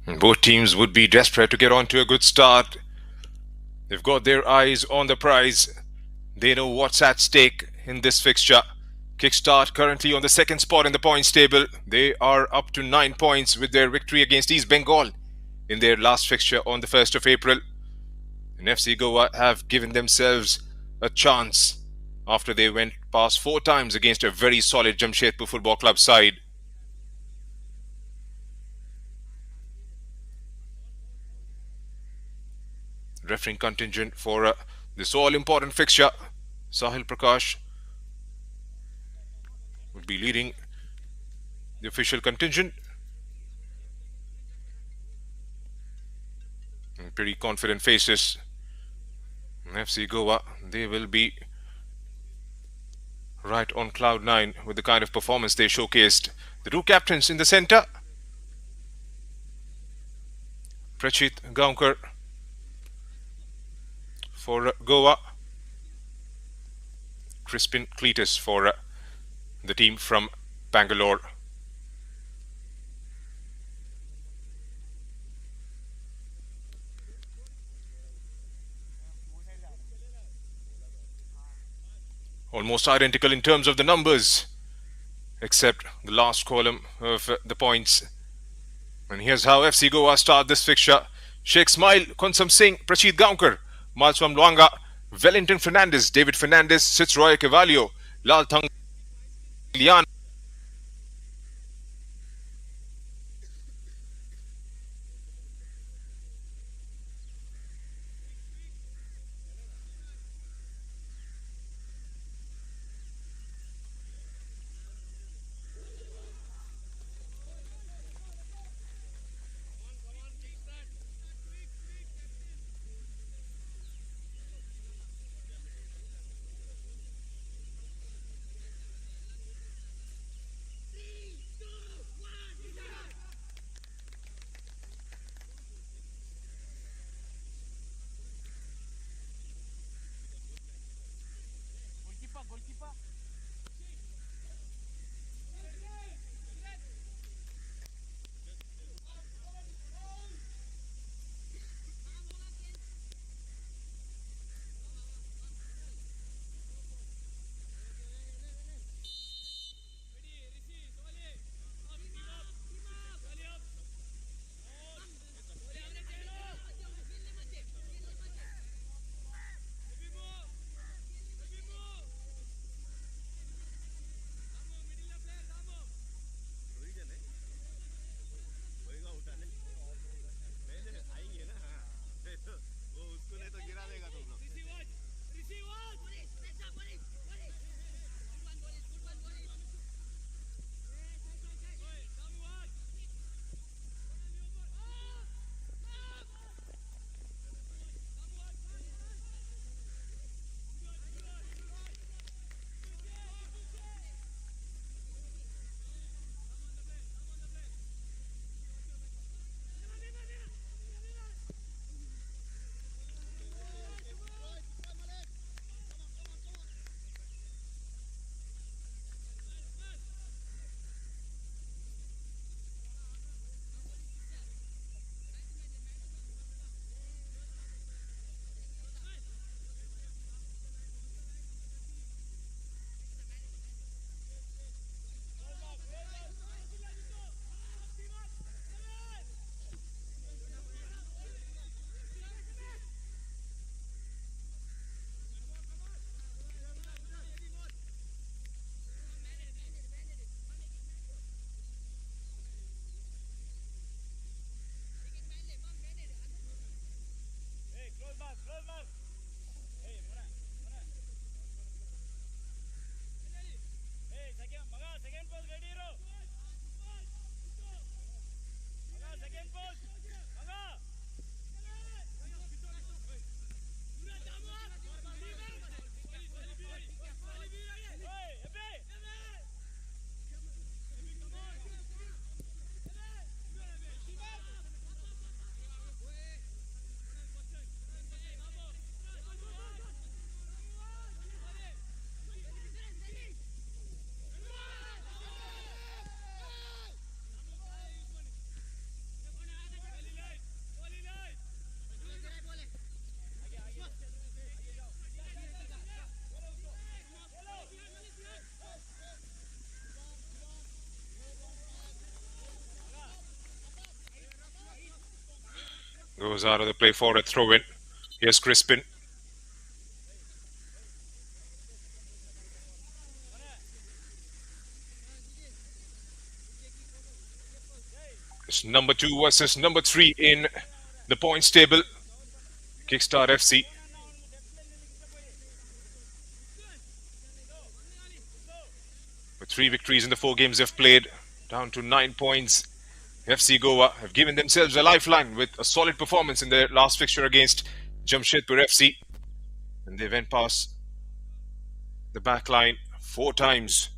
And both teams would be desperate to get on to a good start. They've got their eyes on the prize. They know what's at stake in this fixture. Kickstart currently on the second spot in the points table. They are up to 9 points with their victory against East Bengal in their last fixture on the 1st of April. And FC Goa have given themselves a chance after they went past 4 times against a very solid Jamshedpur Football Club side. Refereeing contingent for this all-important fixture, Sahil Prakash would be leading the official contingent. And pretty confident faces. FC Goa, they will be right on cloud 9 with the kind of performance they showcased. The two captains in the centre, Prachit Gaunkar for Goa, Crispin Cletus for the team from Bangalore. Almost identical in terms of the numbers, except the last column of the points. And here's how FC Goa start this fixture. Sheikh Smile, Konsam Singh, Prachit Gaunkar, Malswam Luanga, Wellington Fernandez, David Fernandez, Sitzroy Cavallo, Lal Thang Lian. Goes out of the play for a throw-in. Here's Crispin. It's number 2 versus number 3 in the points table. Kickstart FC. With 3 victories in the 4 games they've played, down to 9 points. FC Goa have given themselves a lifeline with a solid performance in their last fixture against Jamshedpur FC. And they went past the back line 4 times.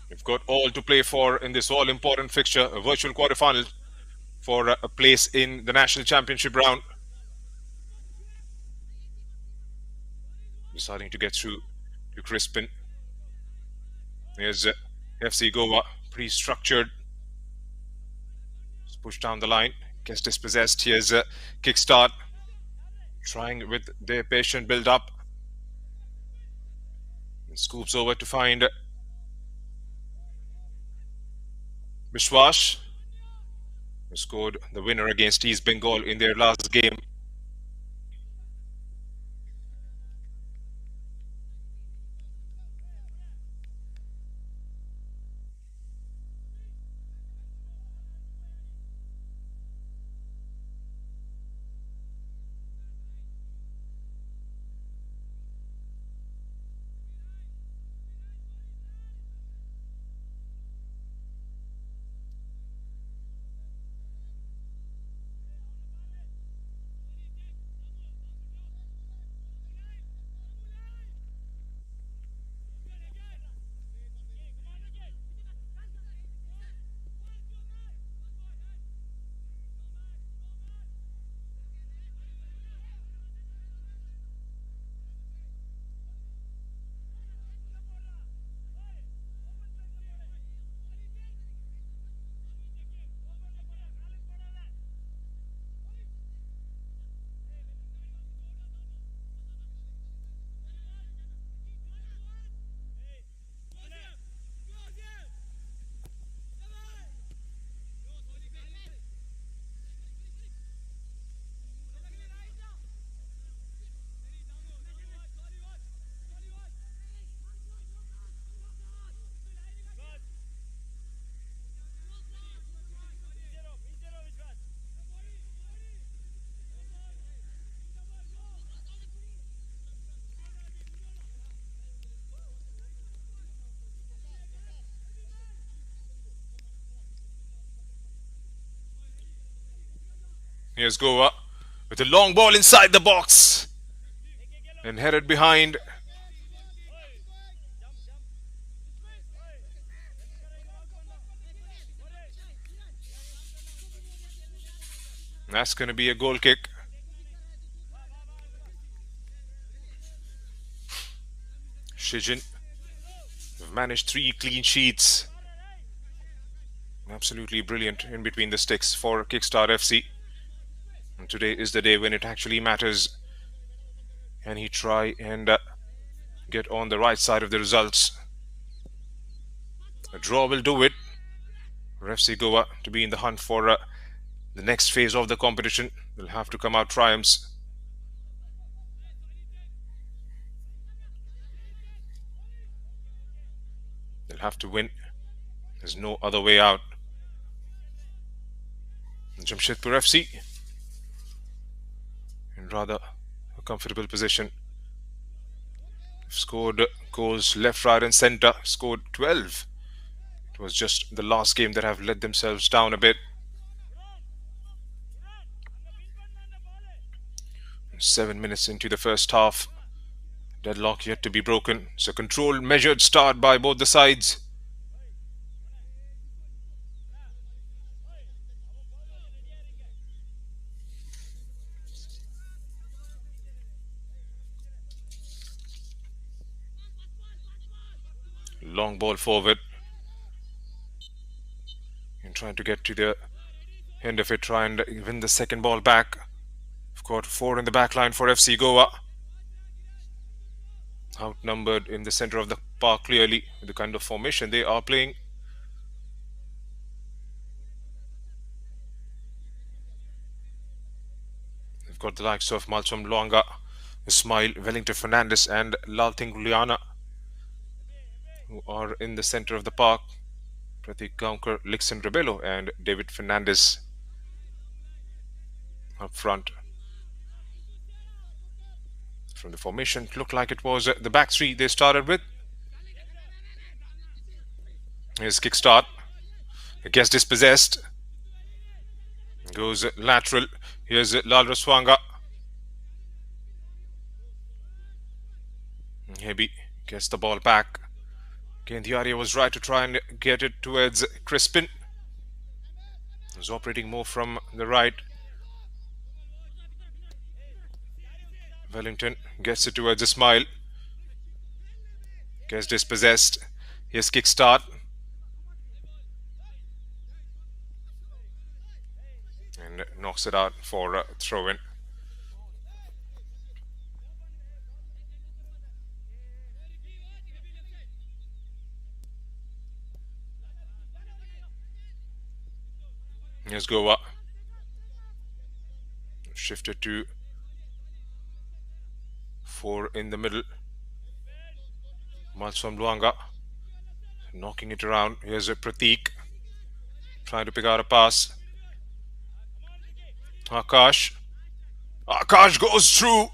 We've got all to play for in this all-important fixture, a virtual quarterfinal for a place in the National Championship round. Deciding to get through to Crispin. Here's FC Goa, pretty structured. It's pushed down the line, gets dispossessed. Here's Kickstart, trying with their patient build-up. Scoops over to find Vishwash, who scored the winner against East Bengal in their last game. Here's Goa with a long ball inside the box and headed behind. That's going to be a goal kick. Shijin have managed 3 clean sheets. Absolutely brilliant in between the sticks for Kickstart FC. And today is the day when it actually matters. Can he try and get on the right side of the results? A draw will do it for FC Goa to be in the hunt for the next phase of the competition. They'll have to come out triumphs. They'll have to win. There's no other way out. Jamshedpur FC in rather a comfortable position. Scored goals left, right and centre. Scored 12. It was just the last game that have let themselves down a bit. 7 minutes into the first half. Deadlock yet to be broken. It's a controlled, measured start by both the sides. Long ball forward. And trying to get to the end of it, try and win the second ball back. We've got 4 in the back line for FC Goa. outnumbered in the center of the park clearly with the kind of formation they are playing. They've got the likes of Malcolm Luanga, Ismail, Wellington Fernandez, and Lalting Liana, who are in the center of the park. Pratik Gaonkar, Lixon Rebello, and David Fernandez up front. From the formation, it looked like it was the back three they started with. Here's Kickstart. Gets dispossessed. Goes lateral. Here's Lal Raswanga. Maybe gets the ball back. Again, the area was right to try and get it towards Crispin. He's operating more from the right. Wellington gets it towards Ismail. Gets dispossessed. Here's Kickstart. And knocks it out for a throw-in. Here's Goa. Shifted to 4 in the middle. Malcolm Luanga knocking it around. Here's a Pratik trying to pick out a pass. Akash goes through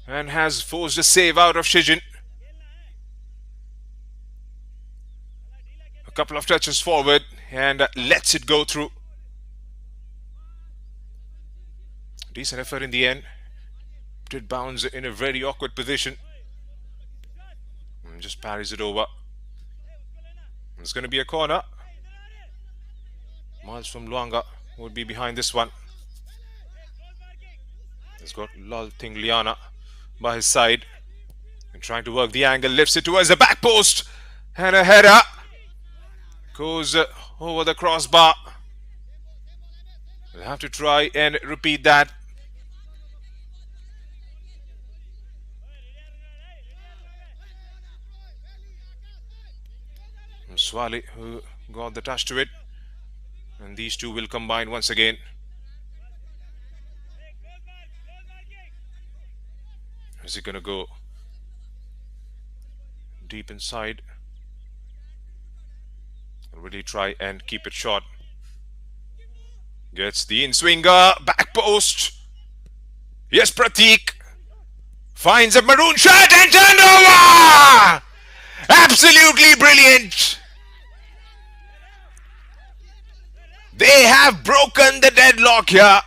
and has forced a save out of Shijin. A couple of touches forward and lets it go through. Decent effort in the end. Did bounce in a very awkward position. And just parries it over. It's going to be a corner. Miles from Luanga would be behind this one. He's got Lalting Liana by his side and trying to work the angle, lifts it towards the back post, and a header goes over the crossbar. We'll have to try and repeat that. Swale who got the touch to it, and these two will combine once again. Is he going to go deep inside and really try and keep it short? Gets the in-swinger, back post. Yes, Pratik finds a maroon shot and turned over! Absolutely brilliant! They have broken the deadlock here.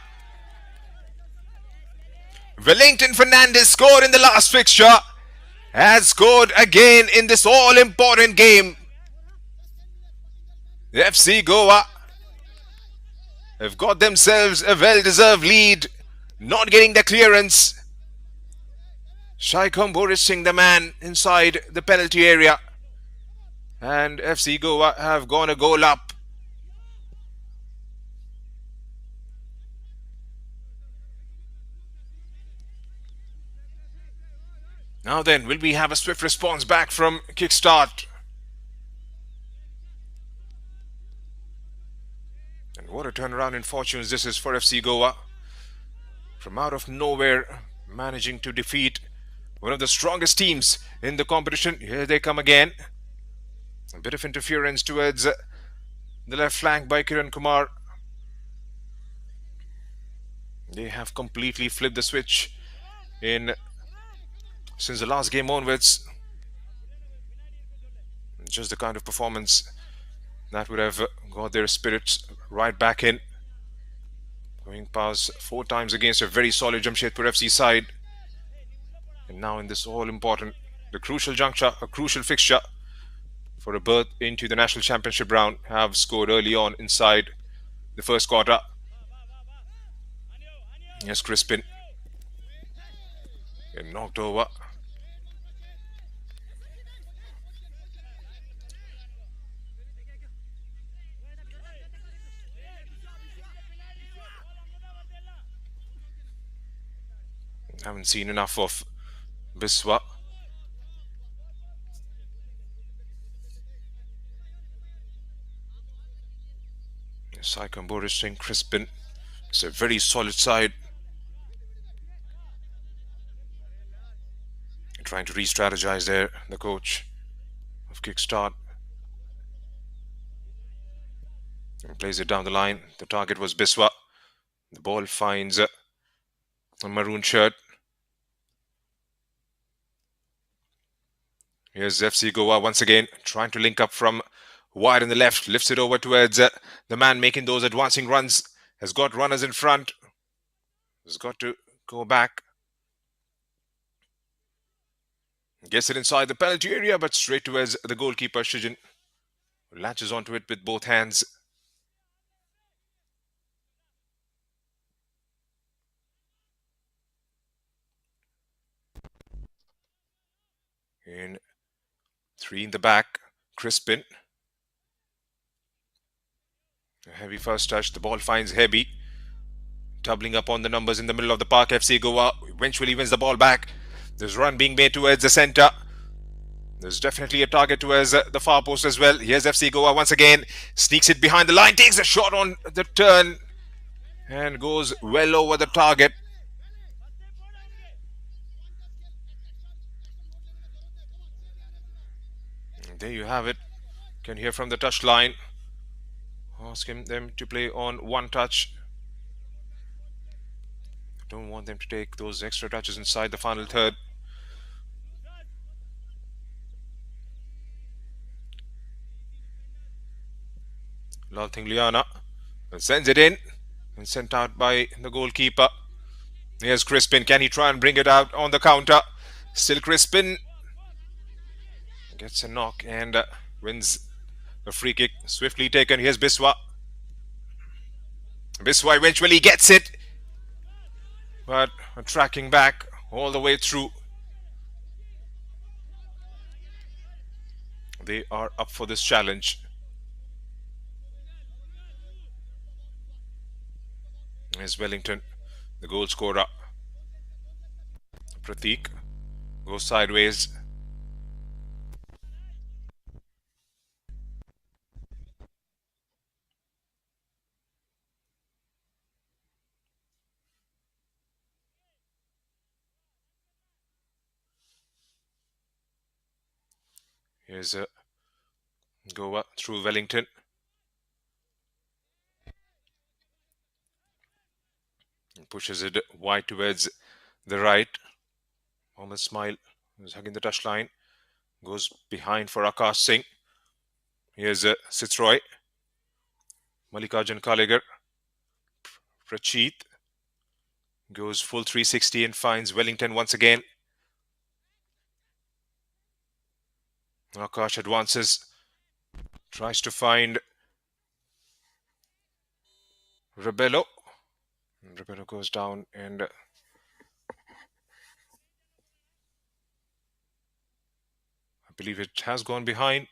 Wellington Fernandez scored in the last fixture, has scored again in this all-important game. The FC Goa have got themselves a well-deserved lead, not getting the clearance. Shaikham Borising the man inside the penalty area, and FC Goa have gone a goal up. Now then, will we have a swift response back from Kickstart? And what a turnaround in fortunes this is for FC Goa. From out of nowhere, managing to defeat one of the strongest teams in the competition. Here they come again. A bit of interference towards the left flank by Kiran Kumar. They have completely flipped the switch in since the last game onwards. Just the kind of performance that would have got their spirits right back in. Going past 4 times against a very solid Jamshedpur FC side. And now in this all-important, the crucial juncture, a crucial fixture for a berth into the National Championship round, have scored early on inside the first quarter. Yes, Crispin. Get knocked over. Haven't seen enough of Biswa. Saikam Boris Singh Crispin. It's a very solid side. Trying to re-strategize there, the coach of Kickstart. And plays it down the line. The target was Biswa. The ball finds a maroon shirt. Here's FC Goa once again, trying to link up from wide in the left. Lifts it over towards the man making those advancing runs. Has got runners in front. Has got to go back. Gets it inside the penalty area, but straight towards the goalkeeper, Shijin. Latches onto it with both hands. In 3 in the back, Crispin. A heavy first touch. The ball finds Hebi. Doubling up on the numbers in the middle of the park. FC Goa eventually wins the ball back. There's run being made towards the centre. There's definitely a target towards the far post as well. Here's FC Goa once again. Sneaks it behind the line. Takes a shot on the turn. And goes well over the target. And there you have it. Can hear from the touch line. Asking them to play on one touch. Don't want them to take those extra touches inside the final third. Lalthing Liana sends it in and sent out by the goalkeeper. Here's Crispin. Can he try and bring it out on the counter? Still Crispin gets a knock and wins the free kick. Swiftly taken. Here's Biswa. Biswa eventually gets it, but tracking back all the way through. They are up for this challenge. Here's Wellington, the goal scorer. Prateek goes sideways. Here's a Goa through Wellington. Pushes it wide towards the right. Mohammad Smile is hugging the touchline. Goes behind for Akash Singh. Here's Sitroy. Mallikarjun Kalegar. Pracheet goes full 360 and finds Wellington once again. Akash advances. Tries to find Rebello. Rebello goes down and I believe it has gone behind.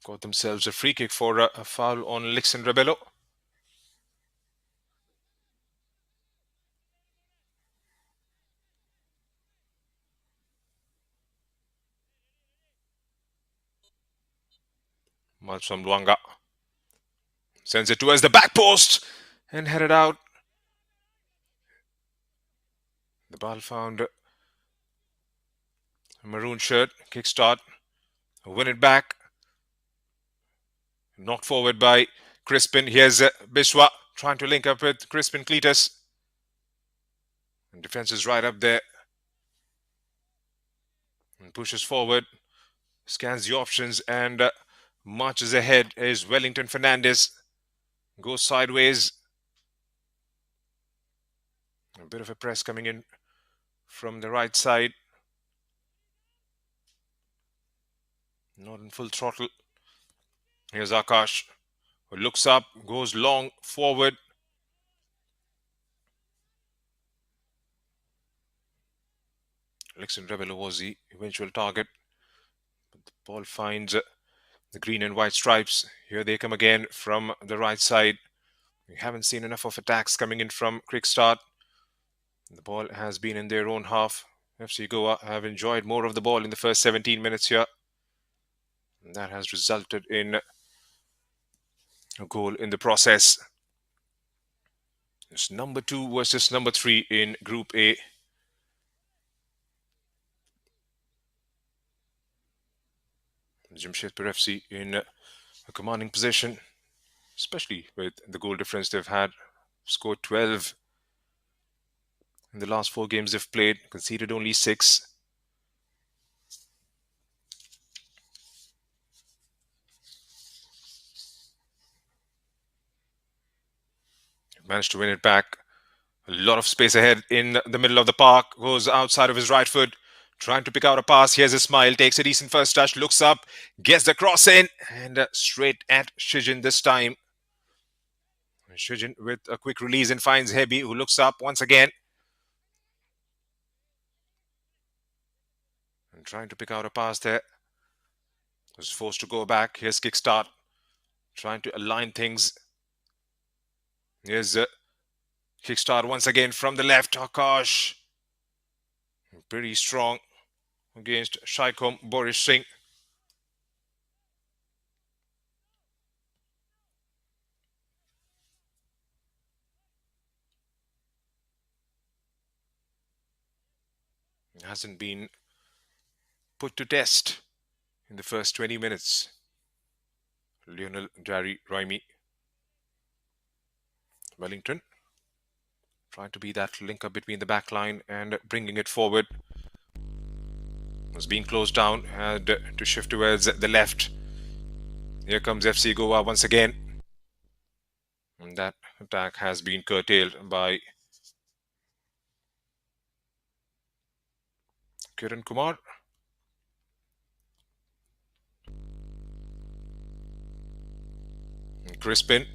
Got themselves a free kick for a foul on Lixon Rebello. Malsam Luanga sends it towards the back post and headed out. The ball found a maroon shirt. Kickstart. Win it back. Knocked forward by Crispin. Here's Biswa trying to link up with Crispin Cletus. And defense is right up there. And pushes forward. Scans the options and marches ahead is Wellington Fernandez. Goes sideways. A bit of a press coming in from the right side. Not in full throttle. Here's Akash, who looks up, goes long forward. Lixon Rebello was the eventual target. But the ball finds the green and white stripes. Here they come again from the right side. We haven't seen enough of attacks coming in from Kickstart. The ball has been in their own half. FC Goa have enjoyed more of the ball in the first 17 minutes here. And that has resulted in a goal in the process. It's number 2 versus number 3 in Group A. Jamshedpur FC in a commanding position, especially with the goal difference they've had. Scored 12 in the last 4 games they've played, conceded only 6. Managed to win it back. A lot of space ahead in the middle of the park. Goes outside of his right foot. Trying to pick out a pass. Here's a smile. Takes a decent first touch. Looks up. Gets the cross in. And straight at Shijin this time. Shijin with a quick release and finds Hebi, who looks up once again. And trying to pick out a pass there. Was forced to go back. Here's Kickstart. Trying to align things. Here's Kickstart once again from the left. Akash. Pretty strong against Shaikom Boris Singh. Hasn't been put to test in the first 20 minutes. Lionel Dari Raimi. Wellington trying to be that link up between the back line and bringing it forward. Was being closed down, had to shift towards the left. Here comes FC Goa once again. And that attack has been curtailed by Kiran Kumar. And Crispin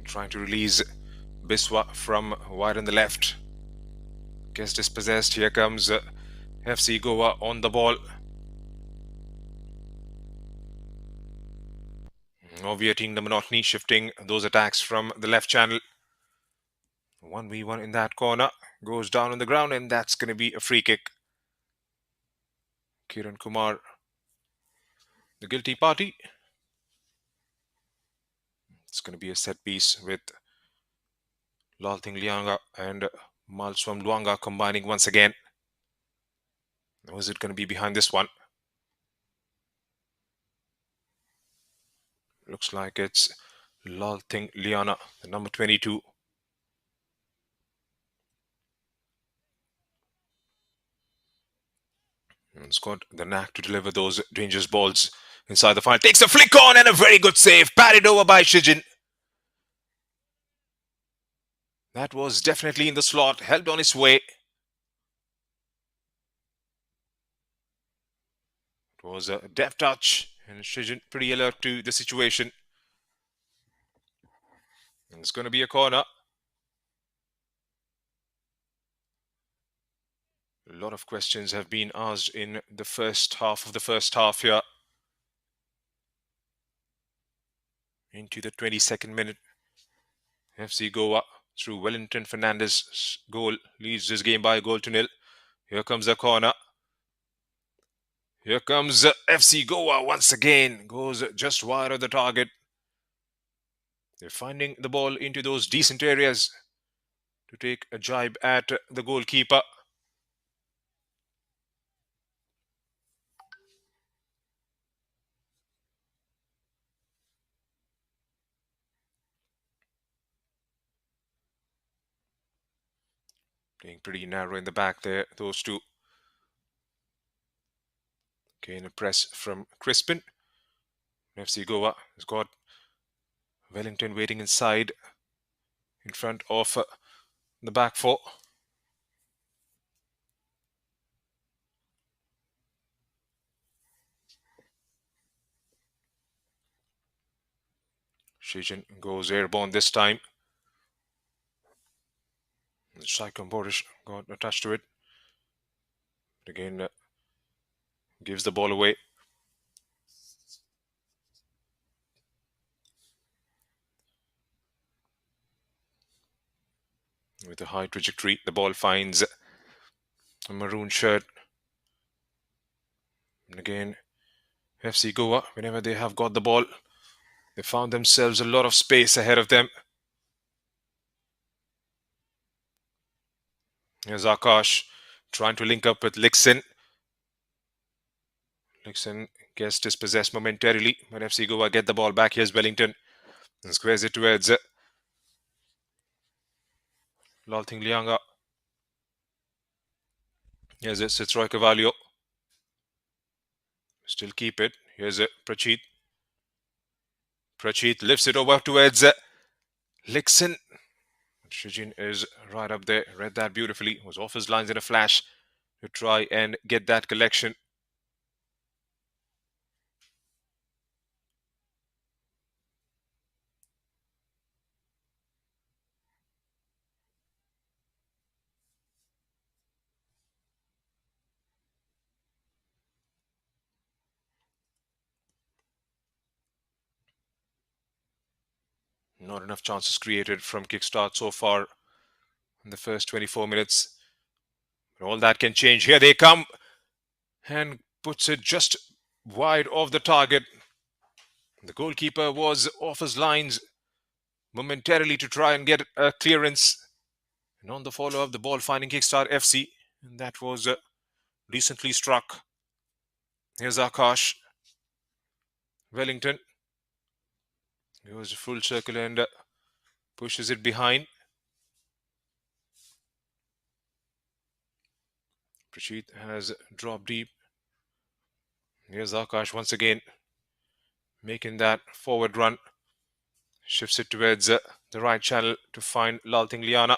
trying to release Biswa from wide on the left. Gets dispossessed. Here comes FC Goa on the ball. Obviating the monotony, shifting those attacks from the left channel. 1v1 in that corner. Goes down on the ground, and that's going to be a free kick. Kiran Kumar, the guilty party. It's going to be a set piece with Lalting Lianga and Malswam Luanga combining once again. Who is it going to be behind this one? Looks like it's Lalting Liana, the number 22. And it's got the knack to deliver those dangerous balls inside the final. Takes a flick on and a very good save. Parried over by Shijin. That was definitely in the slot, helped on its way. It was a deft touch, and Shijin pretty alert to the situation. And it's going to be a corner. A lot of questions have been asked in the first half of the first half here. Into the 22nd minute. FC Goa through Wellington Fernandez's goal leads this game by a goal to nil. Here comes the corner. Here comes FC Goa once again. Goes just wide of the target. They're finding the ball into those decent areas to take a jibe at the goalkeeper. Playing pretty narrow in the back there, those two. Again, a press from Crispin. FC Goa has got Wellington waiting inside in front of the back four. Shijin goes airborne this time. Shaikom Boris got attached to it. But again, gives the ball away. with a high trajectory. The ball finds a maroon shirt. And again, FC Goa, whenever they have got the ball, they found themselves a lot of space ahead of them. Here's Akash trying to link up with Lixin. Lixin gets dispossessed momentarily, but FC Goa get the ball back. Here's Wellington and squares it towards Lalting Lianga. Here's it, Sitroy Cavallo. Still keep it. Here's Prachit. Prachit lifts it over towards Lixin. Shijin is right up there. Read that beautifully. Was off his lines in a flash to try and get that collection. Not enough chances created from Kickstart so far in the first 24 minutes. But all that can change. Here they come. And puts it just wide of the target. The goalkeeper was off his lines momentarily to try and get a clearance. And on the follow-up, the ball finding Kickstart FC. And that was decently struck. Here's Akash. Wellington goes full circle and pushes it behind. Prashit has dropped deep. Here's Akash once again making that forward run. Shifts it towards the right channel to find Lalting Liana.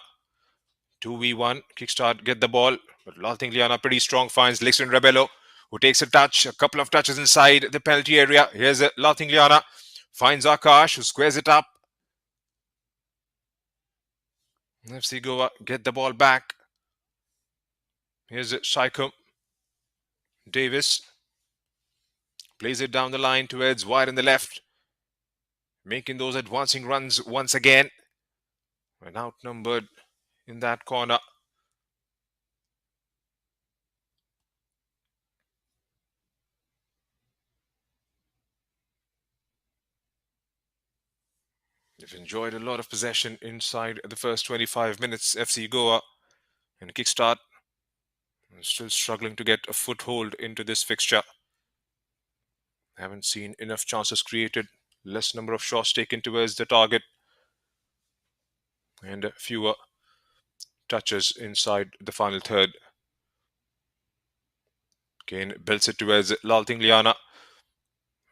2v1. Kickstart get the ball, but Lalting Liana pretty strong, finds Lixin Rebello, who takes a touch, a couple of touches inside the penalty area. Here's Lalting Liana, finds Akash, who squares it up. FC Goa get the ball back. Here's Shaikum. Davis plays it down the line towards wide in the left, making those advancing runs once again. And outnumbered in that corner. They've enjoyed a lot of possession inside the first 25 minutes, FC Goa, and Kickstart is still struggling to get a foothold into this fixture. Haven't seen enough chances created, less number of shots taken towards the target, and fewer touches inside the final third. Again, builds it towards Lalting Liana,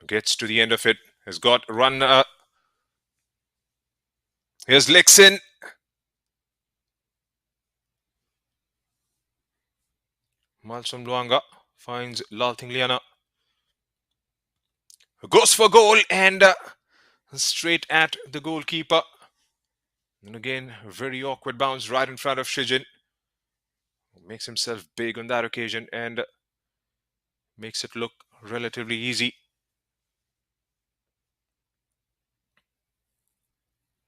gets to the end of it, has got a run. Here's Lixin. Malsum Luanga finds Lalting Liana. Goes for goal and straight at the goalkeeper. And again, a very awkward bounce right in front of Shijin. Makes himself big on that occasion and makes it look relatively easy.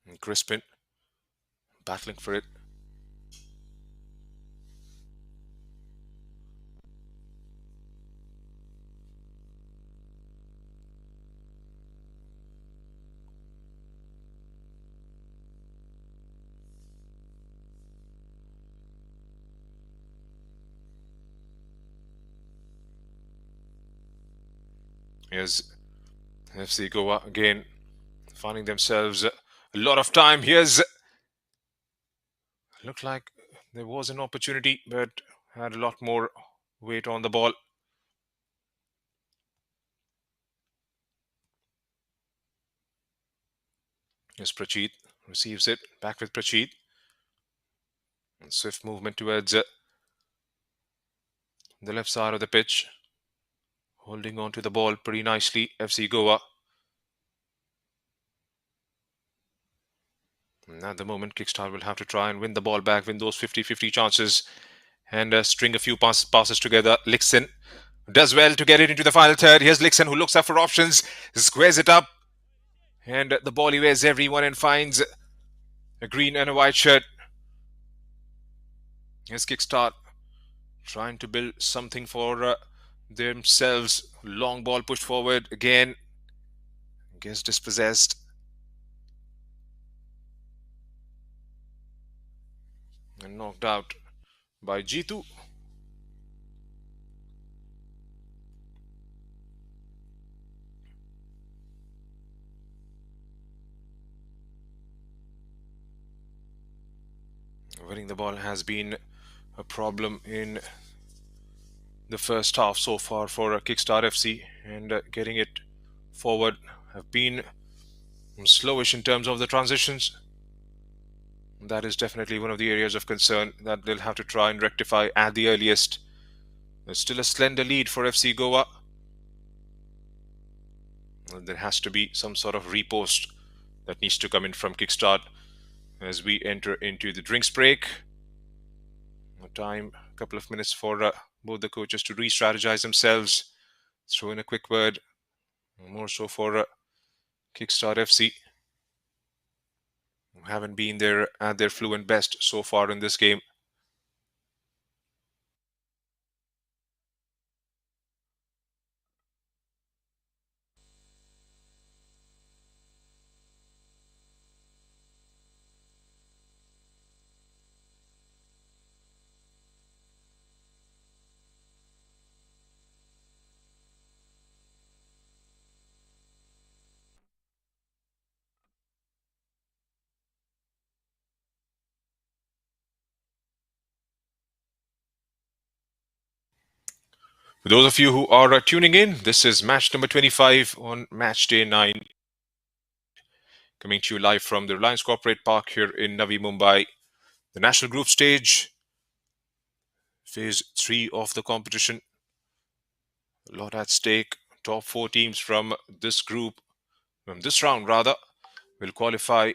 And Crispin battling for it. Here's FC Goa again, finding themselves a lot of time. Here's, looked like there was an opportunity, but had a lot more weight on the ball. Here's Prachit, receives it, back with Prachit. And swift movement towards the left side of the pitch. Holding on to the ball pretty nicely, FC Goa. And at the moment, Kickstart will have to try and win the ball back, win those 50-50 chances, and string a few passes together. Lixin does well to get it into the final third. Here's Lixin, who looks up for options, squares it up, and the ball ewares everyone and finds a green and a white shirt. Here's Kickstart trying to build something for themselves. Long ball pushed forward again. Gets dispossessed. And knocked out by Jitu. Winning the ball has been a problem in the first half so far for Kickstart FC, and getting it forward have been slowish in terms of the transitions. That is definitely one of the areas of concern that they'll have to try and rectify at the earliest. There's still a slender lead for FC Goa. There has to be some sort of repost that needs to come in from Kickstart as we enter into the drinks break. Time, a couple of minutes for both the coaches to re-strategize themselves. Throw in a quick word, more so for Kickstart FC, who haven't been there at their fluent best so far in this game. For those of you who are tuning in, this is match number 25 on match day 9, coming to you live from the Reliance Corporate Park here in Navi Mumbai. The national group stage, phase 3 of the competition. A lot at stake. Top 4 teams from this group, from this round rather, will qualify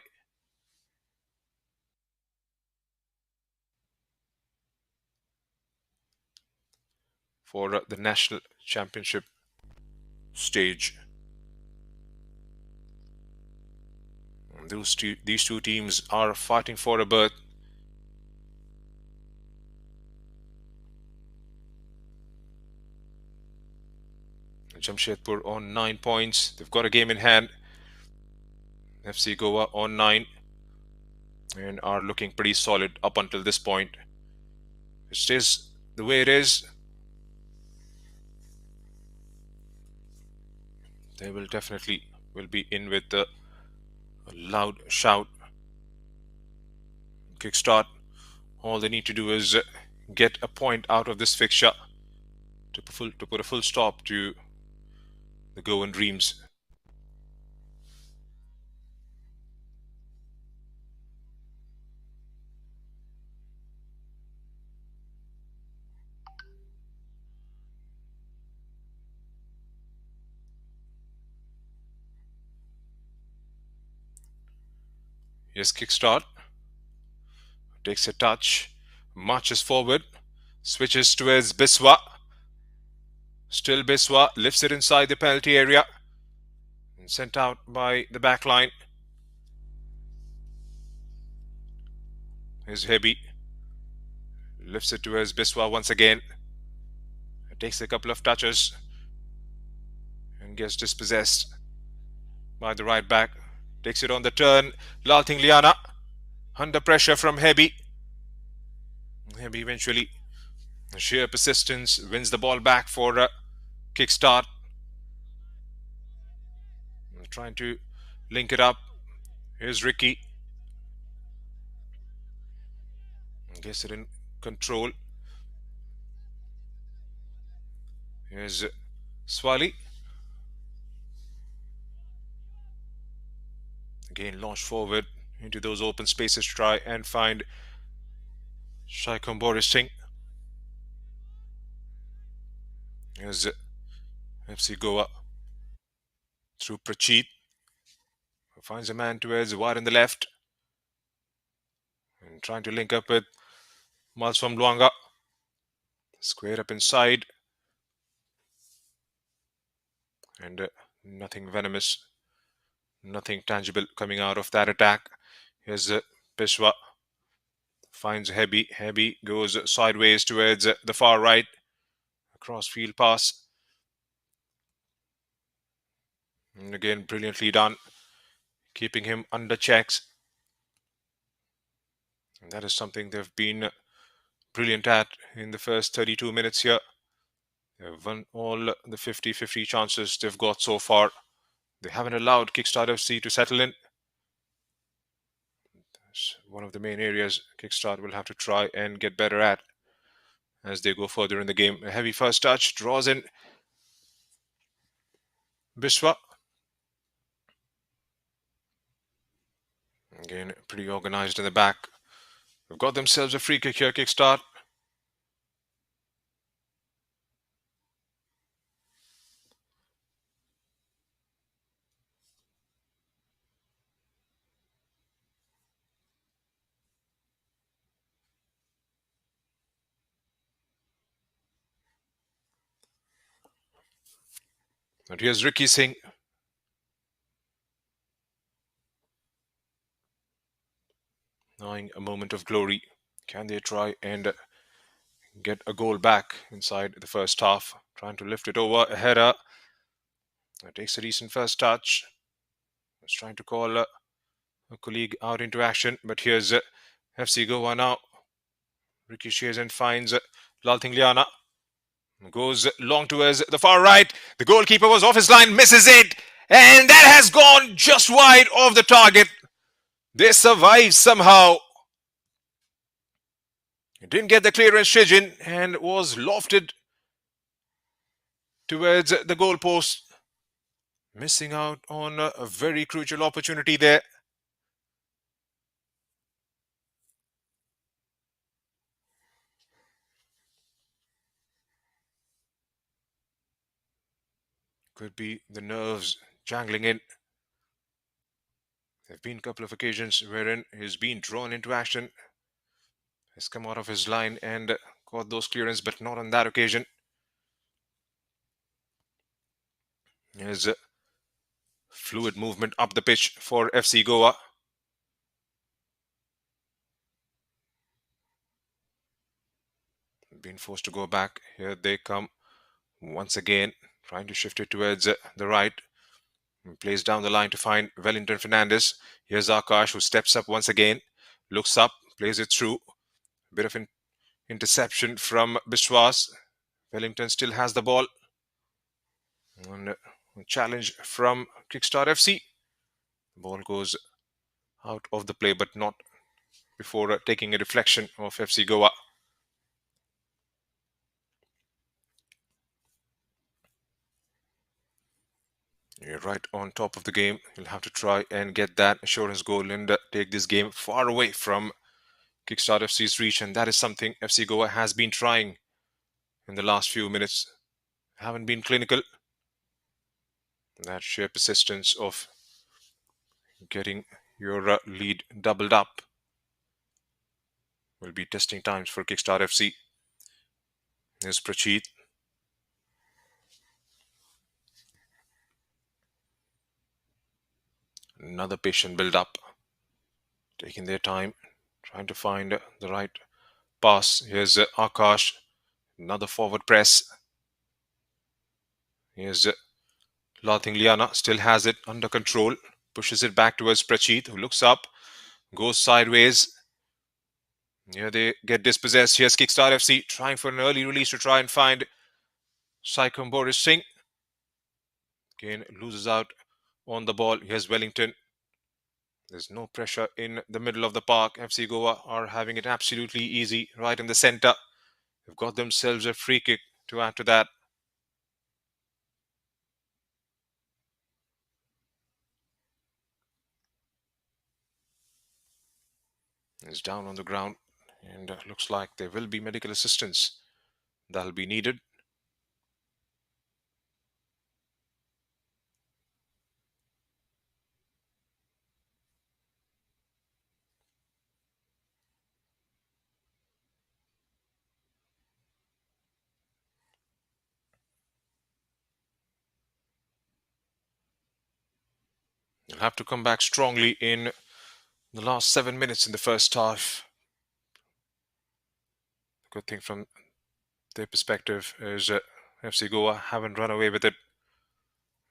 for the national championship stage. These two teams are fighting for a berth. Jamshedpur on 9 points. They've got a game in hand. FC Goa on 9 and are looking pretty solid up until this point. It stays the way it is. They will definitely be in with a loud shout. Kickstart. All they need to do is get a point out of this fixture to put a full stop to the Goan dreams. Here's Kickstart. Takes a touch, marches forward, switches towards Biswa. Still Biswa lifts it inside the penalty area and sent out by the back line. Here's Hebi. Lifts it towards Biswa once again. It takes a couple of touches and gets dispossessed by the right back. Takes it on the turn. Lalting Liana. Under pressure from Hebi. Hebi eventually, sheer persistence, wins the ball back for Kickstart. Trying to link it up. Here's Ricky. Gets it in control. Here's Swali. Again, launch forward into those open spaces to try and find Shaikham Boris Singh. Here's FC Goa through Prachit. Finds a man towards wide in the left. And trying to link up with Malswam Luanga. Square up inside. And nothing venomous, nothing tangible coming out of that attack. Here's Peshwa finds Hebi. Hebi goes sideways towards the far right. Cross field pass. And again, brilliantly done, keeping him under checks. And that is something they've been brilliant at in the first 32 minutes here. They've won all the 50-50 chances they've got so far. They haven't allowed Kickstart FC to settle in. It's one of the main areas Kickstart will have to try and get better at as they go further in the game. A heavy first touch, draws in Biswa. Again, pretty organized in the back. They've got themselves a free kick here, Kickstart. But here's Ricky Singh. Knowing a moment of glory. Can they try and get a goal back inside the first half? Trying to lift it over. A header. It takes a decent first touch. Was trying to call a colleague out into action. But here's FC Goa now. Ricochets and finds Laltingliana. Goes long towards the far right. The goalkeeper was off his line, misses it. And that has gone just wide of the target. They survived somehow. It didn't get the clearance, Shijin, and was lofted towards the goalpost. Missing out on a very crucial opportunity there. Could be the nerves jangling in. There have been a couple of occasions wherein he's been drawn into action. Has come out of his line and got those clearance, but not on that occasion. There's a fluid movement up the pitch for FC Goa. Been forced to go back. Here they come once again, trying to shift it towards the right. Plays down the line to find Wellington Fernandez. Here's Akash, who steps up once again, looks up, plays it through. Bit of an interception from Biswas. Wellington still has the ball. And a challenge from Kickstart FC. The ball goes out of the play, but not before taking a deflection of FC Goa. You're right on top of the game. You'll have to try and get that assurance goal and take this game far away from Kickstart FC's reach. And that is something FC Goa has been trying in the last few minutes. Haven't been clinical. That sheer persistence of getting your lead doubled up will be testing times for Kickstart FC. Here's Prachit. Another patient build up. Taking their time, trying to find the right pass. Here's Akash. Another forward press. Here's Lathingliana. Still has it under control. Pushes it back towards Prachit, who looks up. Goes sideways. Here they get dispossessed. Here's Kickstart FC trying for an early release to try and find Saikom Boris Singh. Again, loses out on the ball. Here's Wellington. There's no pressure in the middle of the park. FC Goa are having it absolutely easy right in the center. They've got themselves a free kick to add to that. It's down on the ground and looks like there will be medical assistance that'll be needed. They'll have to come back strongly in the last 7 minutes in the first half. Good thing from their perspective is FC Goa haven't run away with it.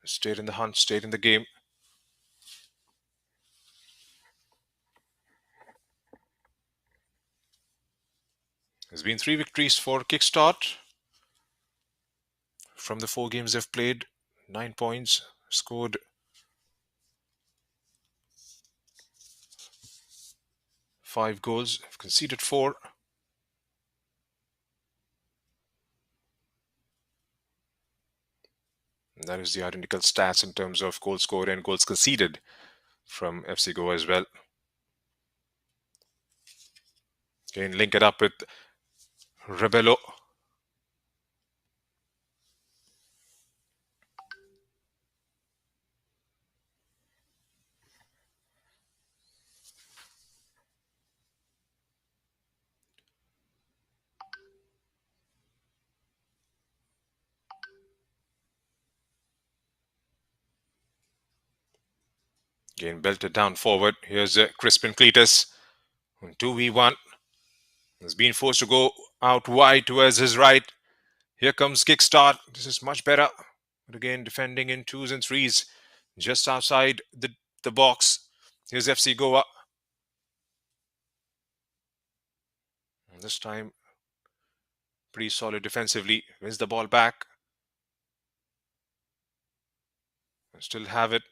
Stayed in the hunt, stayed in the game. There's been 3 victories for Kickstart. From the 4 games they've played, 9 points, scored 5 goals, conceded 4. And that is the identical stats in terms of goals scored and goals conceded from FC Goa as well. Again, link it up with Rebello. Again, belted down forward. Here's Crispin Cletus on 2v1. He's been forced to go out wide towards his right. Here comes Kickstart. This is much better. But again, defending in 2s and 3s. Just outside the box. Here's FC Goa. And this time, pretty solid defensively. Wins the ball back. And still have it.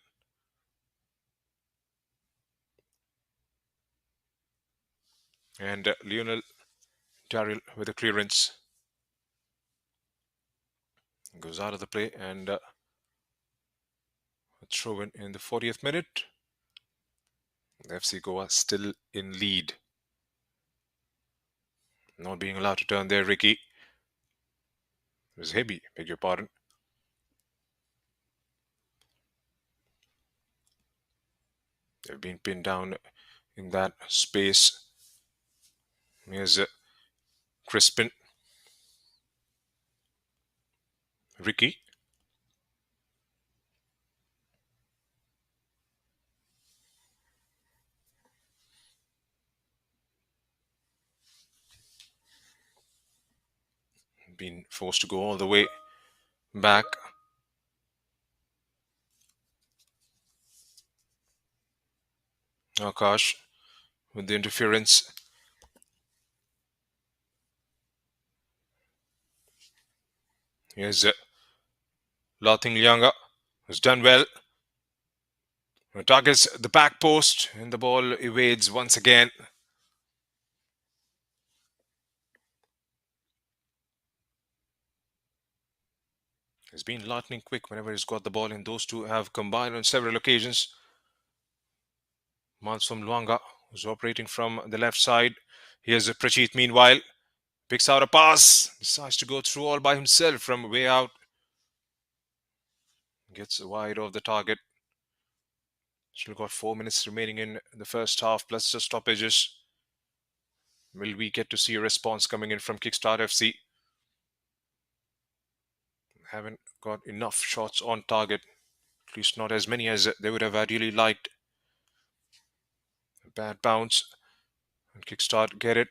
And Lionel Darryl with a clearance. Goes out of the play and a throw in the 40th minute. FC Goa still in lead. Not being allowed to turn there, Ricky. It was Hebi, beg your pardon. They've been pinned down in that space. Here's Crispin. Ricky. Been forced to go all the way back. Akash with the interference. Here's Lathing Lianga, who's done well. Targets the back post and the ball evades once again. He's been lightning quick whenever he's got the ball, and those two have combined on several occasions. Malsum Luanga, who's operating from the left side. Here's Prachit, meanwhile. Picks out a pass. Decides to go through all by himself from way out. Gets wide of the target. Still got 4 minutes remaining in the first half, plus the stoppages. Will we get to see a response coming in from Kickstart FC? Haven't got enough shots on target. At least not as many as they would have ideally liked. A bad bounce. And Kickstart get it.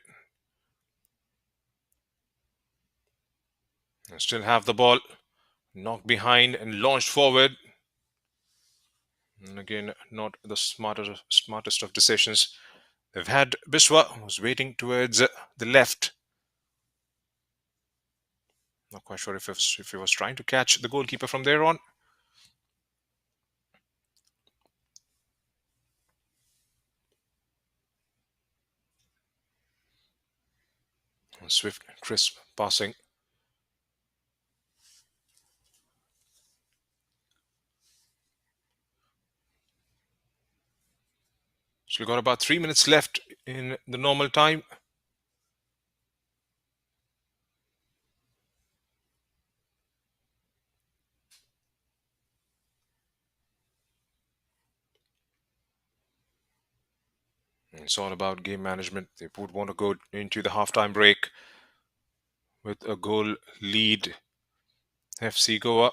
And still have the ball. Knocked behind and launched forward. And again, not the smartest of decisions. They've had Biswa, who's waiting towards the left. Not quite sure if he was trying to catch the goalkeeper from there on. Swift, crisp passing. So we've got about 3 minutes left in the normal time. It's all about game management. They would want to go into the halftime break with a goal lead. FC Goa.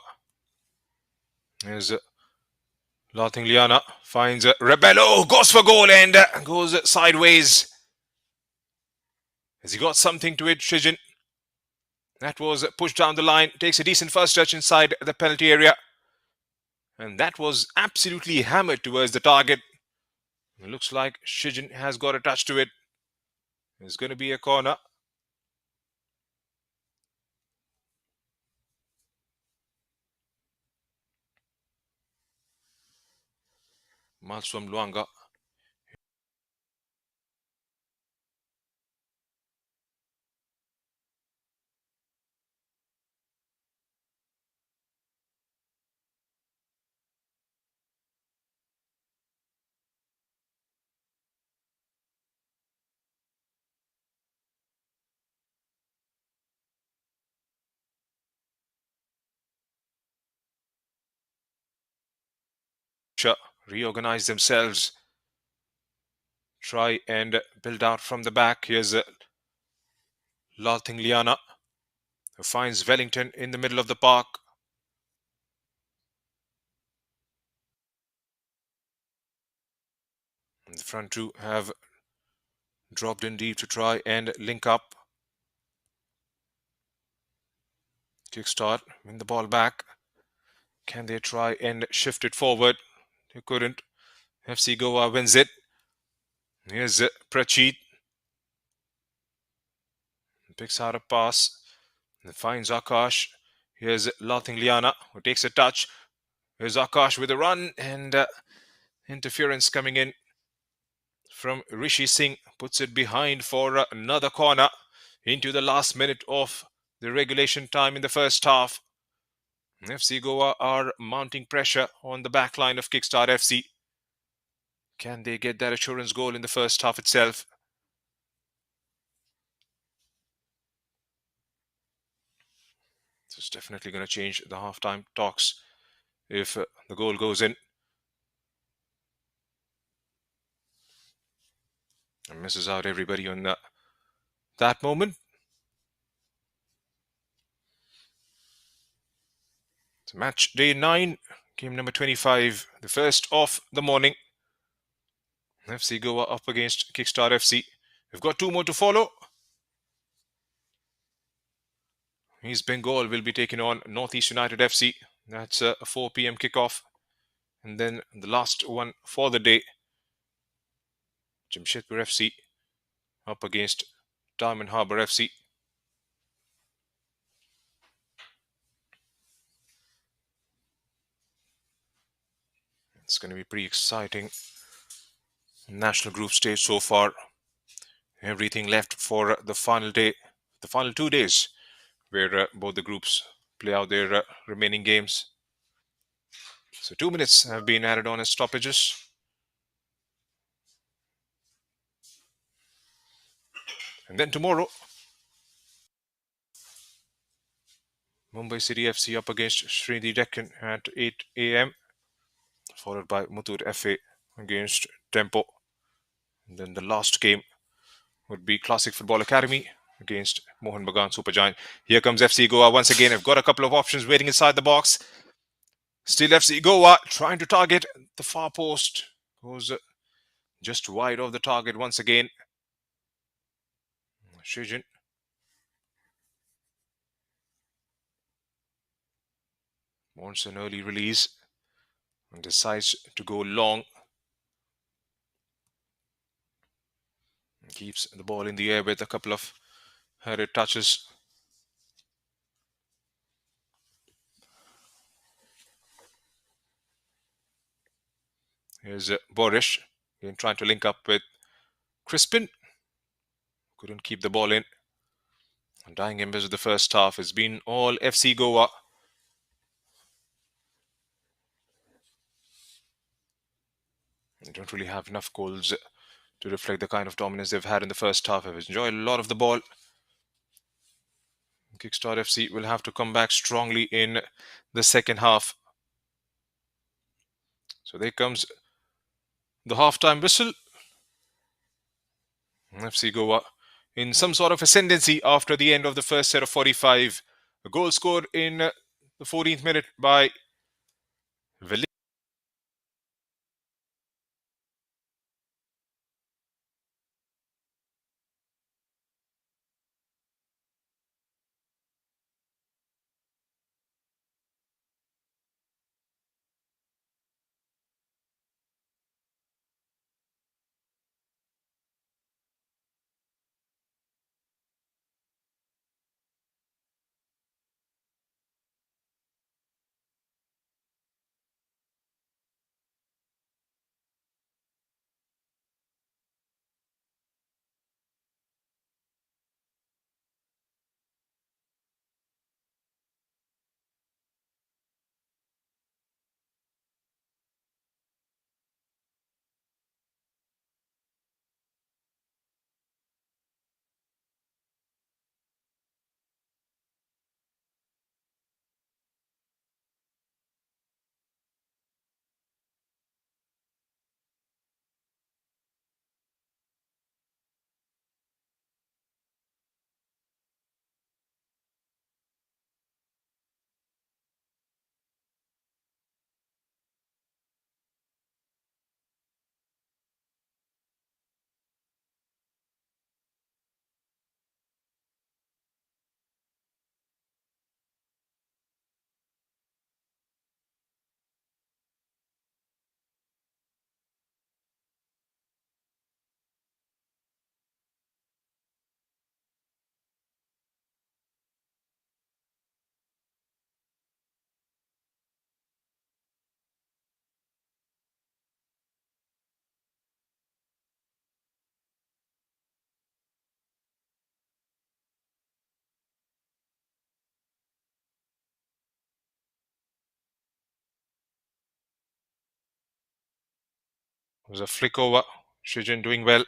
There's Lathing Liana, finds Rebello, goes for goal and goes sideways. Has he got something to it, Shijin? That was pushed down the line. Takes a decent first touch inside the penalty area. And that was absolutely hammered towards the target. It looks like Shijin has got a touch to it. It's going to be a corner. Malswam Luanga. Reorganize themselves. Try and build out from the back. Here's Lalting Liana, who finds Wellington in the middle of the park. And the front two have dropped in deep to try and link up. Kickstart, win the ball back. Can they try and shift it forward? They couldn't. FC Goa wins it. Here's Prachit. Picks out a pass. And finds Akash. Here's Lalting Liana, who takes a touch. Here's Akash with a run, and interference coming in from Rishi Singh. Puts it behind for another corner into the last minute of the regulation time in the first half. FC Goa are mounting pressure on the back line of Kickstart FC. Can they get that assurance goal in the first half itself? This is definitely going to change the halftime talks if the goal goes in. And misses out everybody on that moment. It's match day 9, game number 25, the first of the morning. FC Goa up against Kickstart FC. We've got 2 more to follow. East Bengal will be taking on Northeast United FC. That's a 4 p.m. kickoff. And then the last one for the day, Jamshedpur FC up against Diamond Harbour FC. It's going to be pretty exciting. National group stage so far. Everything left for the final day, the final 2 days, where both the groups play out their remaining games. So 2 minutes have been added on as stoppages. And then tomorrow, Mumbai City FC up against Srindi Deccan at 8 a.m. Followed by Muthoot FA against Tempo. And then the last game would be Classic Football Academy against Mohan Bagan Supergiant. Here comes FC Goa once again. I've got a couple of options waiting inside the box. Still FC Goa trying to target the far post. Goes just wide of the target once again. Shijin. Wants an early release and decides to go long. And keeps the ball in the air with a couple of hurried touches. Here's Boris. Again trying to link up with Crispin. Couldn't keep the ball in. And dying embers of the first half has been all FC Goa. They don't really have enough goals to reflect the kind of dominance they've had in the first half. They've enjoyed a lot of the ball. Kickstart FC will have to come back strongly in the second half. So there comes the halftime whistle. FC Goa in some sort of ascendancy after the end of the first set of 45. A goal scored in the 14th minute by was a flick over. Shijin doing well.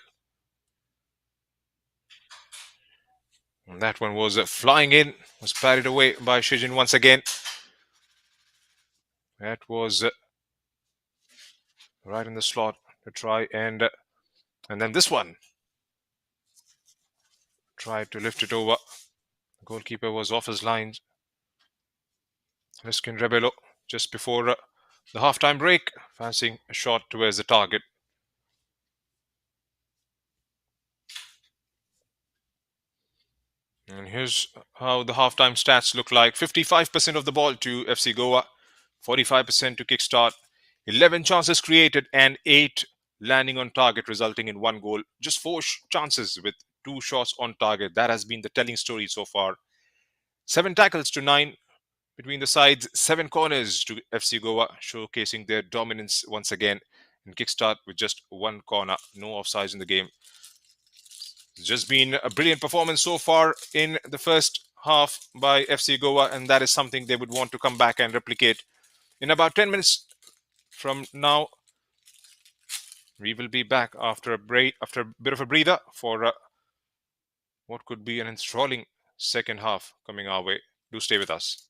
And that one was flying in, was parried away by Shijin once again. That was right in the slot to try and then this one tried to lift it over. The goalkeeper was off his lines. Riskin Rebelo just before the halftime break, fancying a shot towards the target. And here's how the halftime stats look like. 55% of the ball to FC Goa, 45% to Kickstart, 11 chances created and 8 landing on target, resulting in 1 goal. Just 4 chances with 2 shots on target. That has been the telling story so far. 7 tackles to 9 between the sides, 7 corners to FC Goa, showcasing their dominance once again. And Kickstart with just 1 corner, no offsides in the game. It's just been a brilliant performance so far in the first half by FC Goa, and that is something they would want to come back and replicate. In about 10 minutes from now, we will be back after a break, after a bit of a breather for what could be an enthralling second half coming our way. Do stay with us.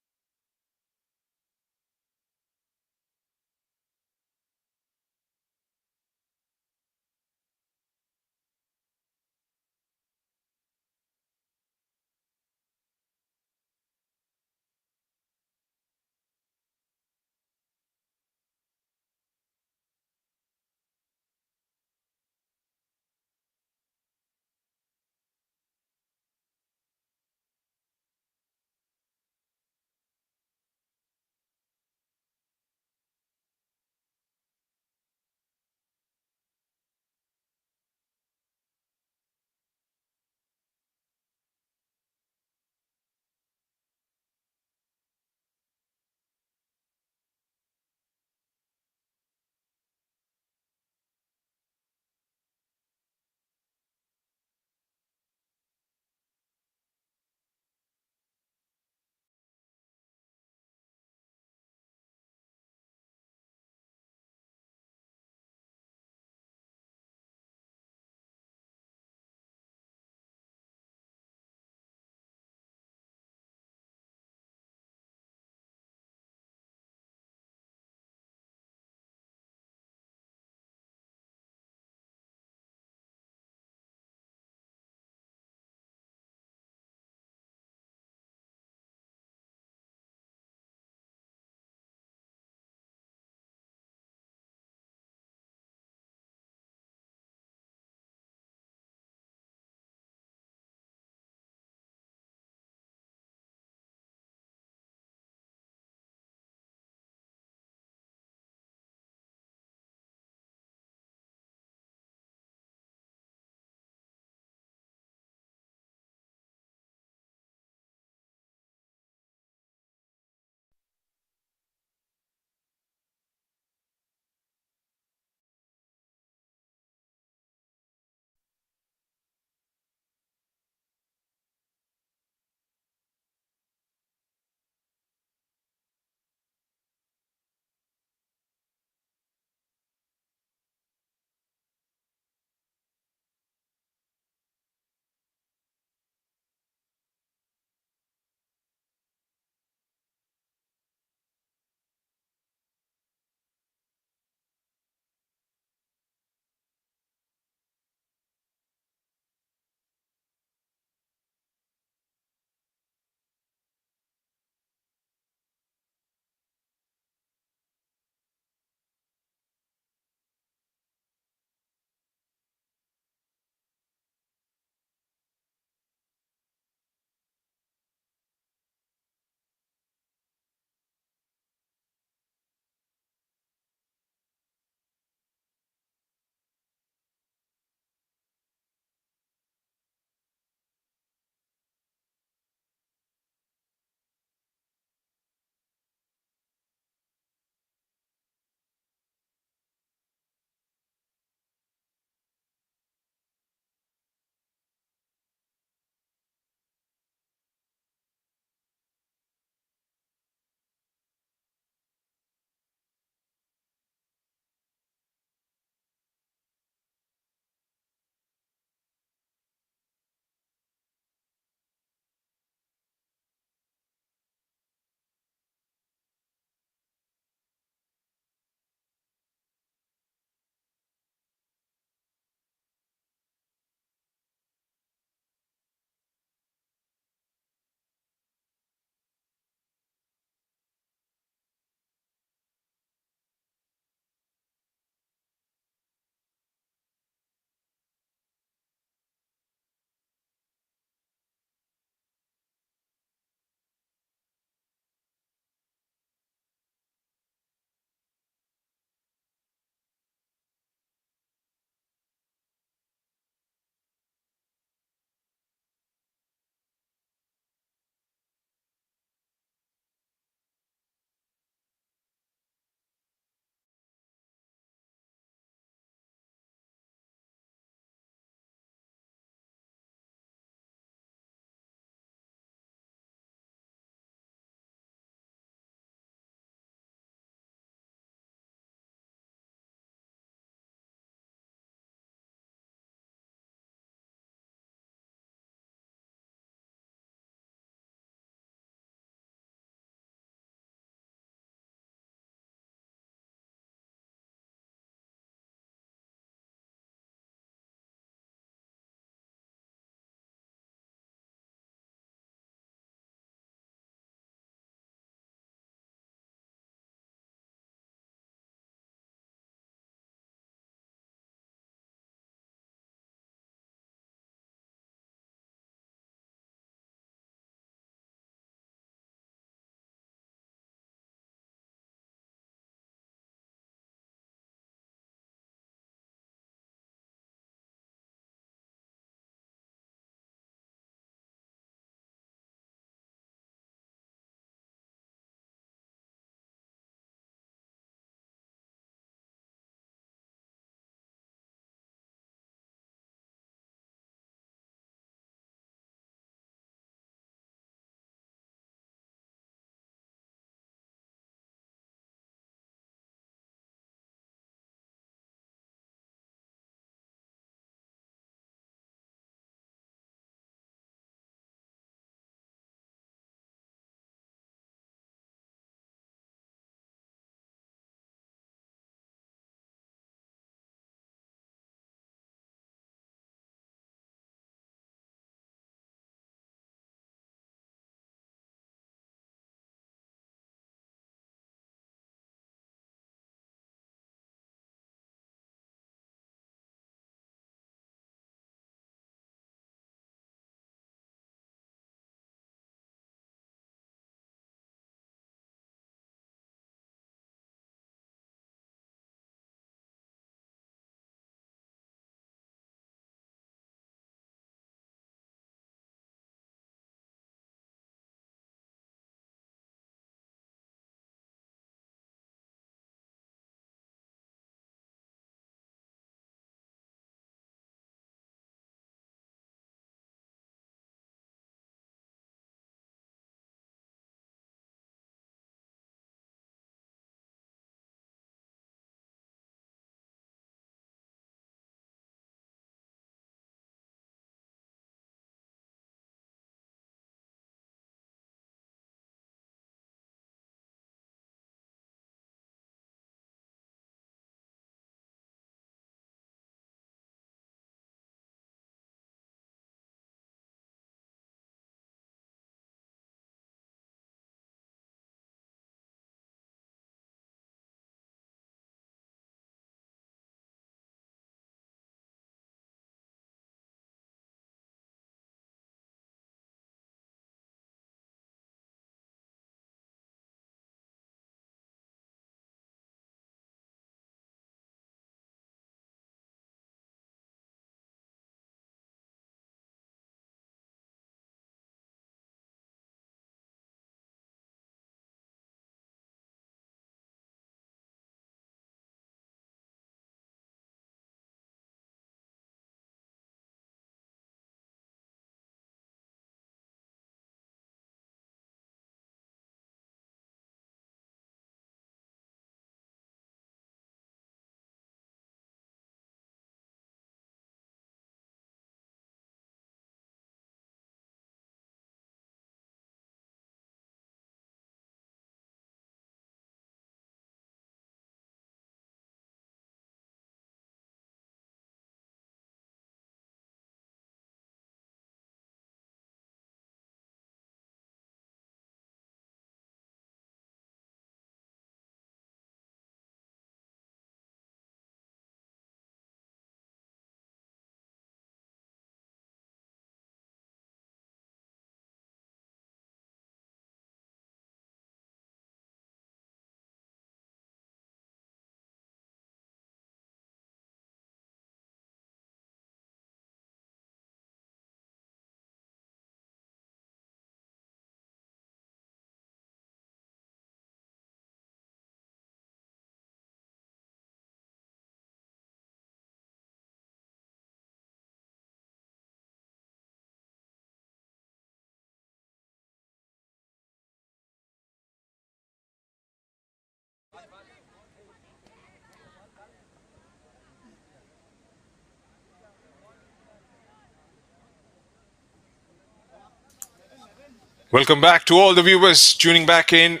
Welcome back to all the viewers tuning back in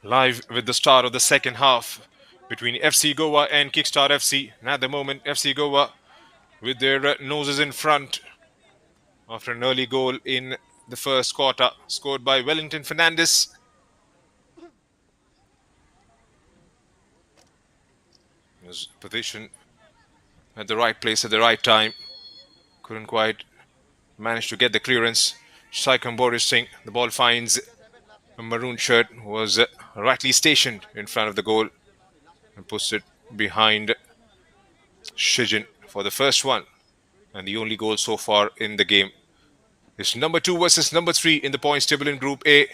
live with the start of the second half between FC Goa and Kickstart FC. And at the moment, FC Goa with their noses in front after an early goal in the first quarter, scored by Wellington Fernandes. His position at the right place at the right time. Couldn't quite manage to get the clearance. Saikam Boris Singh, the ball finds a maroon shirt, who was rightly stationed in front of the goal and puts it behind Shijin for the first one and the only goal so far in the game. It's number 2 versus number 3 in the points table in Group A.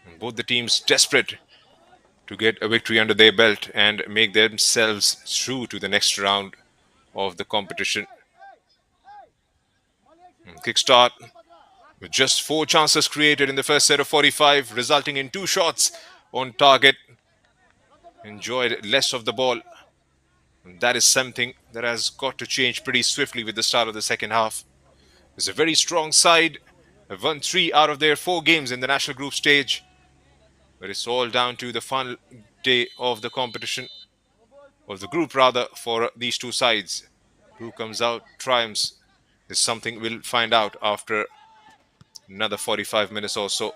And both the teams desperate to get a victory under their belt and make themselves through to the next round of the competition. Kickstart with just 4 chances created in the first set of 45, resulting in 2 shots on target. Enjoyed less of the ball. And that is something that has got to change pretty swiftly with the start of the second half. It's a very strong side. Have won 3 out of their 4 games in the national group stage. But it's all down to the final day of the competition, of the group rather, for these 2 sides. Who comes out triumphs is something we'll find out after another 45 minutes or so.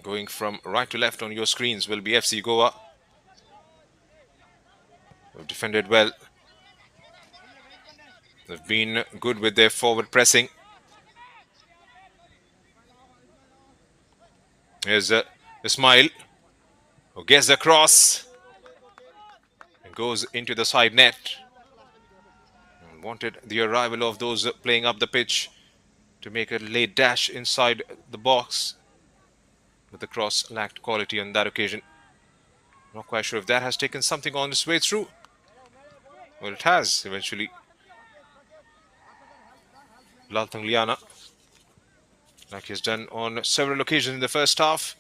Going from right to left on your screens will be FC Goa. They've defended well. They've been good with their forward pressing. Here's Ismail, who gets the cross and goes into the side net. And wanted the arrival of those playing up the pitch to make a late dash inside the box. But the cross lacked quality on that occasion. Not quite sure if that has taken something on its way through. Well, it has eventually. Lalthang Liana, like he's done on several occasions in the first half,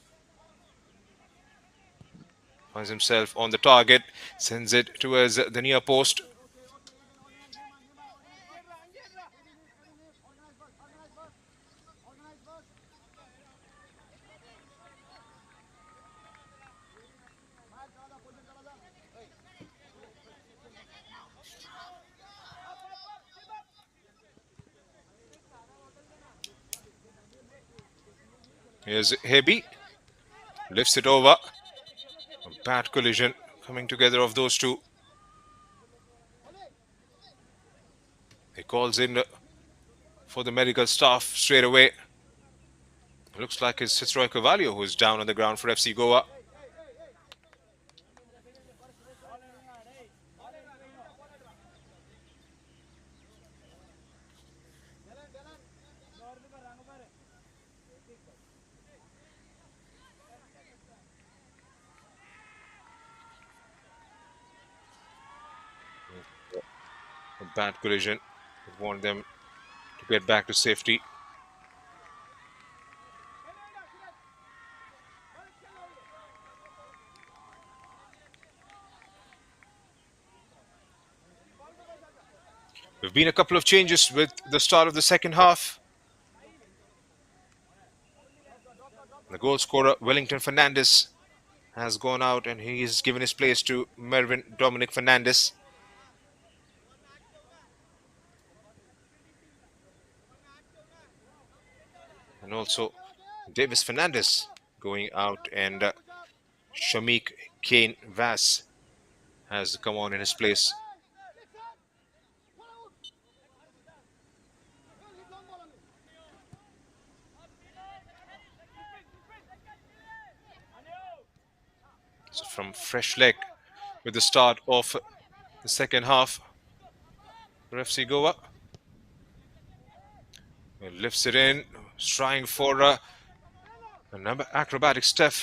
finds himself on the target, sends it towards the near post. Here's Hebi, lifts it over. A bad collision coming together of those two. He calls in for the medical staff straight away. Looks like it's Citroy Cavallo who's down on the ground for FC Goa. A bad collision. We want them to get back to safety. There have been a couple of changes with the start of the second half. The goal scorer, Wellington Fernandes, has gone out and he's given his place to Mervyn Dominic Fernandes. And also Davis Fernandes going out, and Shamik Kane Vass has come on in his place. So from fresh leg with the start of the second half for FC Goa. He lifts it in, trying for another acrobatic step.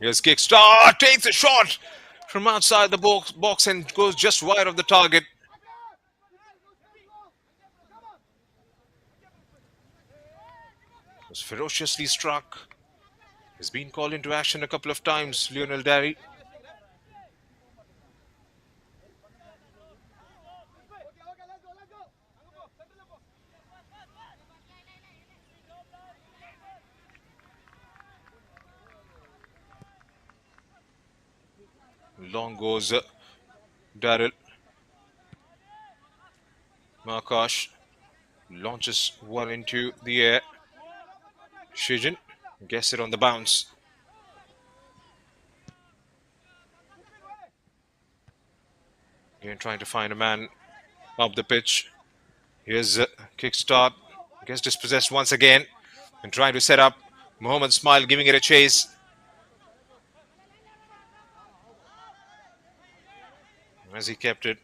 Here's Kickstart, takes a shot from outside the box and goes just wide of the target. Was ferociously struck. Has been called into action a couple of times, Lionel Darry. Long goes Daryl. Markash launches one into the air. Shijin gets it on the bounce. Again, trying to find a man up the pitch. Here's a Kickstart. Gets dispossessed once again and trying to set up. Mohamed Smile giving it a chase. As he kept it,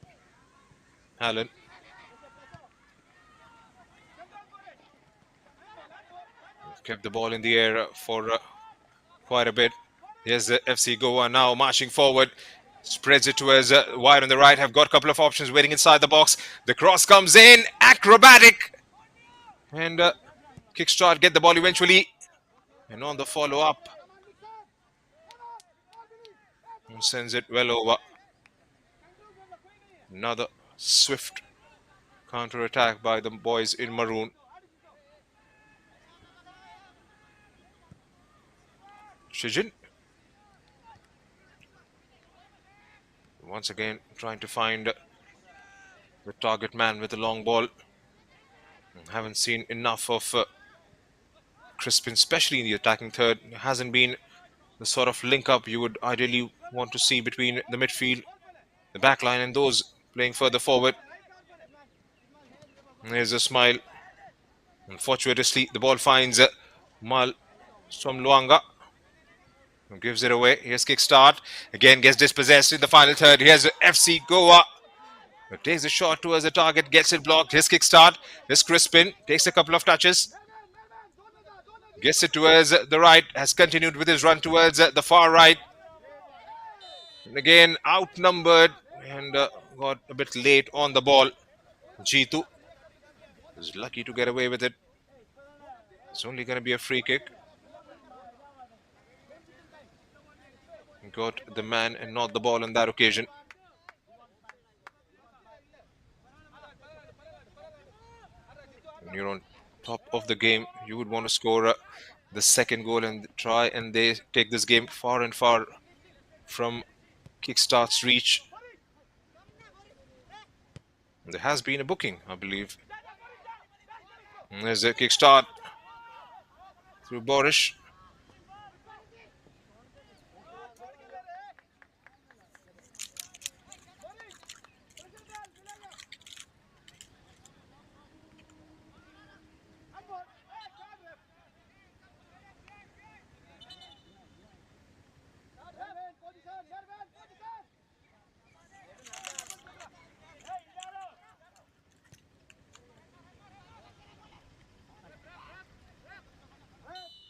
Allen. Kept the ball in the air for quite a bit. Here's the FC Goa now marching forward. Spreads it towards wide on the right. Have got a couple of options waiting inside the box. The cross comes in. Acrobatic. And Kickstart get the ball eventually. And on the follow-up. And sends it well over. Another swift counter-attack by the boys in maroon. Shijin. Once again trying to find the target man with the long ball. Haven't seen enough of Crispin, especially in the attacking third. It hasn't been the sort of link-up you would ideally want to see between the midfield, the back line, and those playing further forward. There's a smile. Unfortunately, the ball finds Mal Somluanga, who gives it away. Here's Kickstart. Again gets dispossessed in the final third. Here's FC Goa. It takes a shot towards the target, gets it blocked. Here's Kickstart. Here's Crispin. Takes a couple of touches. Gets it towards the right. Has continued with his run towards the far right. And again, outnumbered and got a bit late on the ball. Jitu is lucky to get away with it. It's only going to be a free kick. Got the man and not the ball on that occasion. When you're on top of the game, you would want to score the second goal and try and they take this game far and far from Kickstart's reach. There has been a booking, I believe. And there's a Kickstart through Boris.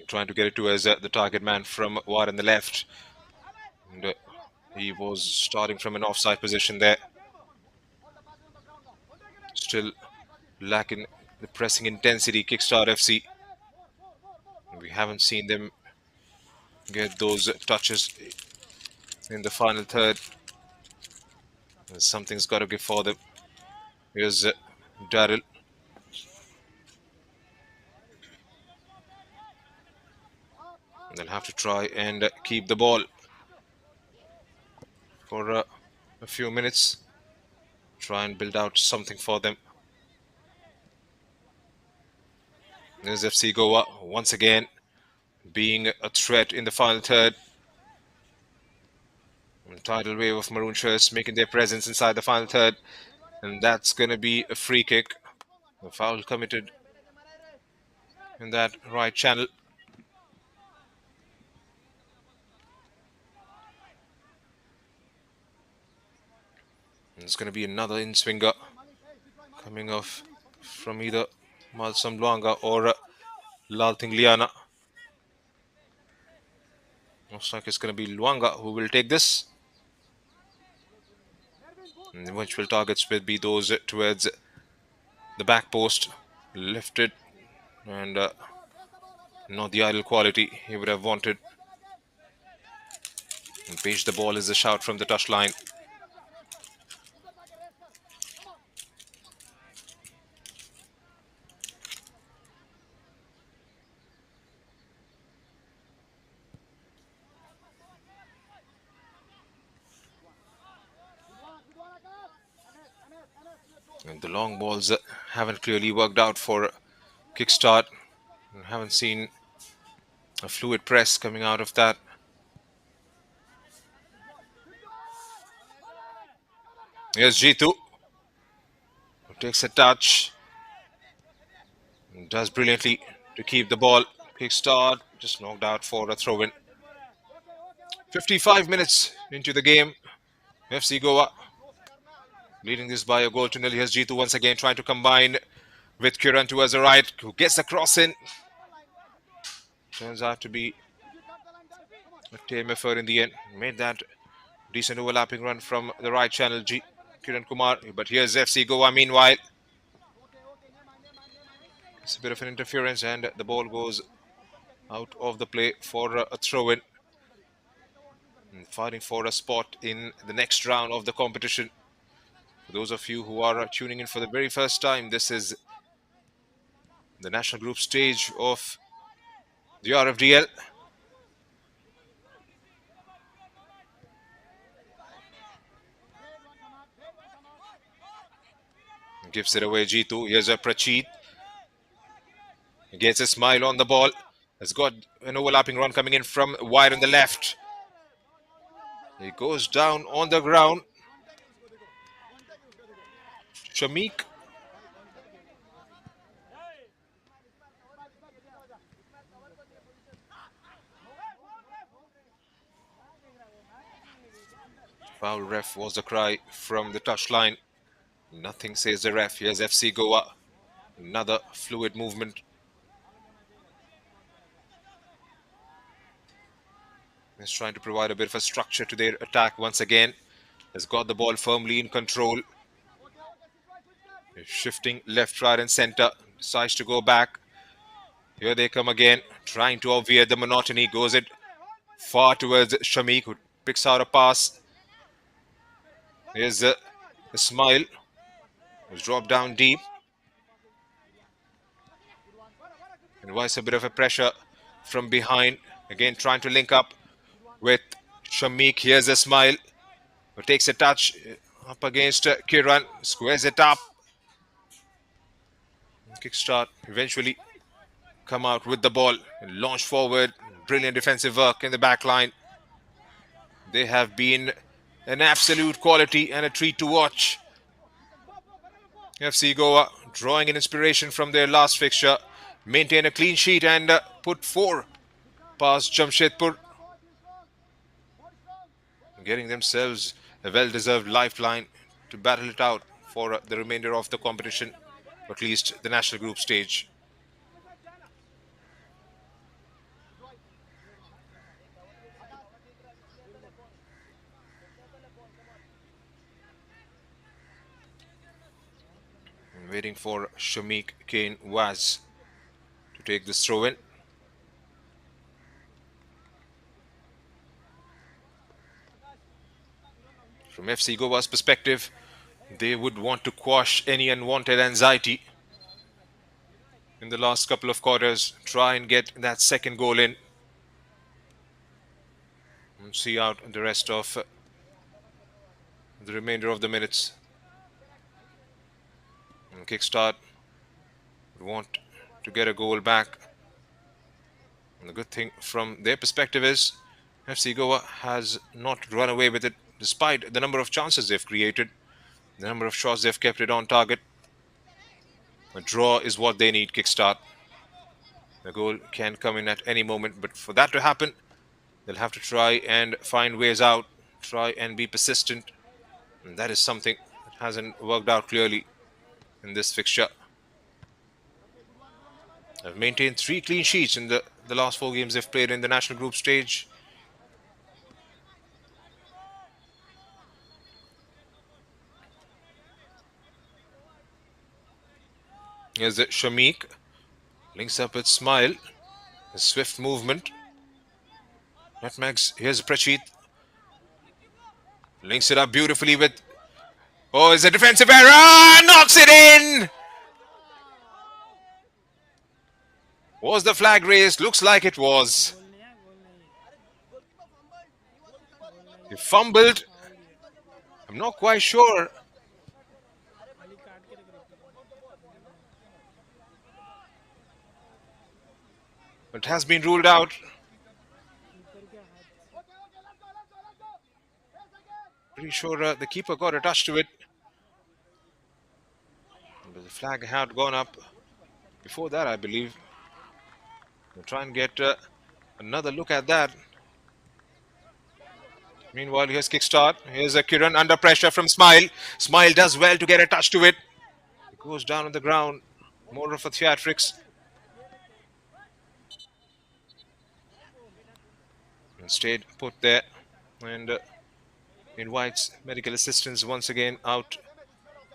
Trying to get it towards the target man from wide on the left. And he was starting from an offside position there. Still lacking the pressing intensity, Kickstart FC. We haven't seen them get those touches in the final third. And something's got to give for them. Here's Daryl. They'll have to try and keep the ball for a few minutes. Try and build out something for them. There's FC Goa once again being a threat in the final third. A tidal wave of maroon shirts making their presence inside the final third. And that's going to be a free kick. A foul committed in that right channel. And it's going to be another in-swinger coming off from either Malsam Luanga or Lalting Liana. Looks like it's going to be Luanga who will take this. And the eventual targets will be those towards the back post. Lifted and Not the ideal quality he would have wanted. And page the ball is a shout from the touchline. And the long balls haven't clearly worked out for Kickstart. Haven't seen a fluid press coming out of that. Here's Jitu, who takes a touch and does brilliantly to keep the ball. Kickstart just knocked out for a throw-in. 55 minutes into the game. FC Goa leading this by a goal to nil. Here's Jitu once again trying to combine with Kiran towards the right, who gets the cross in. Turns out to be a tame effort in the end. Made that decent overlapping run from the right channel, Kiran Kumar. But here's FC Goa meanwhile. It's a bit of an interference and the ball goes out of the play for a throw-in. Fighting for a spot in the next round of the competition. For those of you who are tuning in for the very first time, this is the national group stage of the RFDL. Gives it away, Jitu. Here's a Prachit. He gets a smile on the ball. Has got an overlapping run coming in from wide on the left. He goes down on the ground. Shamik. Foul ref was the cry from the touchline. Nothing says the ref. Here's FC Goa. Another fluid movement. He's trying to provide a bit of a structure to their attack once again. Has got the ball firmly in control. He's shifting left, right, and center. Decides to go back. Here they come again, trying to obviate the monotony. Goes it far towards Shamik, who picks out a pass. Here's a smile. Who's dropped down deep. Invites a bit of a pressure from behind. Again, trying to link up with Shamik. Here's a smile. Who takes a touch up against Kiran. Squares it up. Kickstart eventually come out with the ball and launch forward. Brilliant defensive work in the back line. They have been an absolute quality and a treat to watch. FC Goa drawing an inspiration from their last fixture. Maintain a clean sheet and put 4 past Jamshedpur. Getting themselves a well-deserved lifeline to battle it out for the remainder of the competition, at least the national group stage. Waiting for Shamik Kane Waz to take this throw in. From FC Goa's perspective, they would want to quash any unwanted anxiety in the last couple of quarters, try and get that second goal in and see out the rest of the remainder of the minutes. And Kickstart would want to get a goal back. And the good thing from their perspective is FC Goa has not run away with it despite the number of chances they've created, the number of shots they've kept it on target. A draw is what they need, Kickstart. The goal can come in at any moment, but for that to happen, they'll have to try and find ways out, try and be persistent. And that is something that hasn't worked out clearly in this fixture. They've maintained 3 clean sheets in the last 4 games they've played in the national group stage. Here's Shamik. Links up with Smile. A swift movement. Nutmegs. Here's Prachit. Links it up beautifully with. Oh, it's a defensive error. Knocks it in. Was the flag raised? Looks like it was. He fumbled. I'm not quite sure. It has been ruled out. Pretty sure the keeper got attached to it. But the flag had gone up before that, I believe. We'll try and get another look at that. Meanwhile, here's Kickstart. Here's a Kiran under pressure from Smile. Smile does well to get a touch to it. It goes down on the ground. More of a theatrics. And stayed put there. And invites medical assistance once again out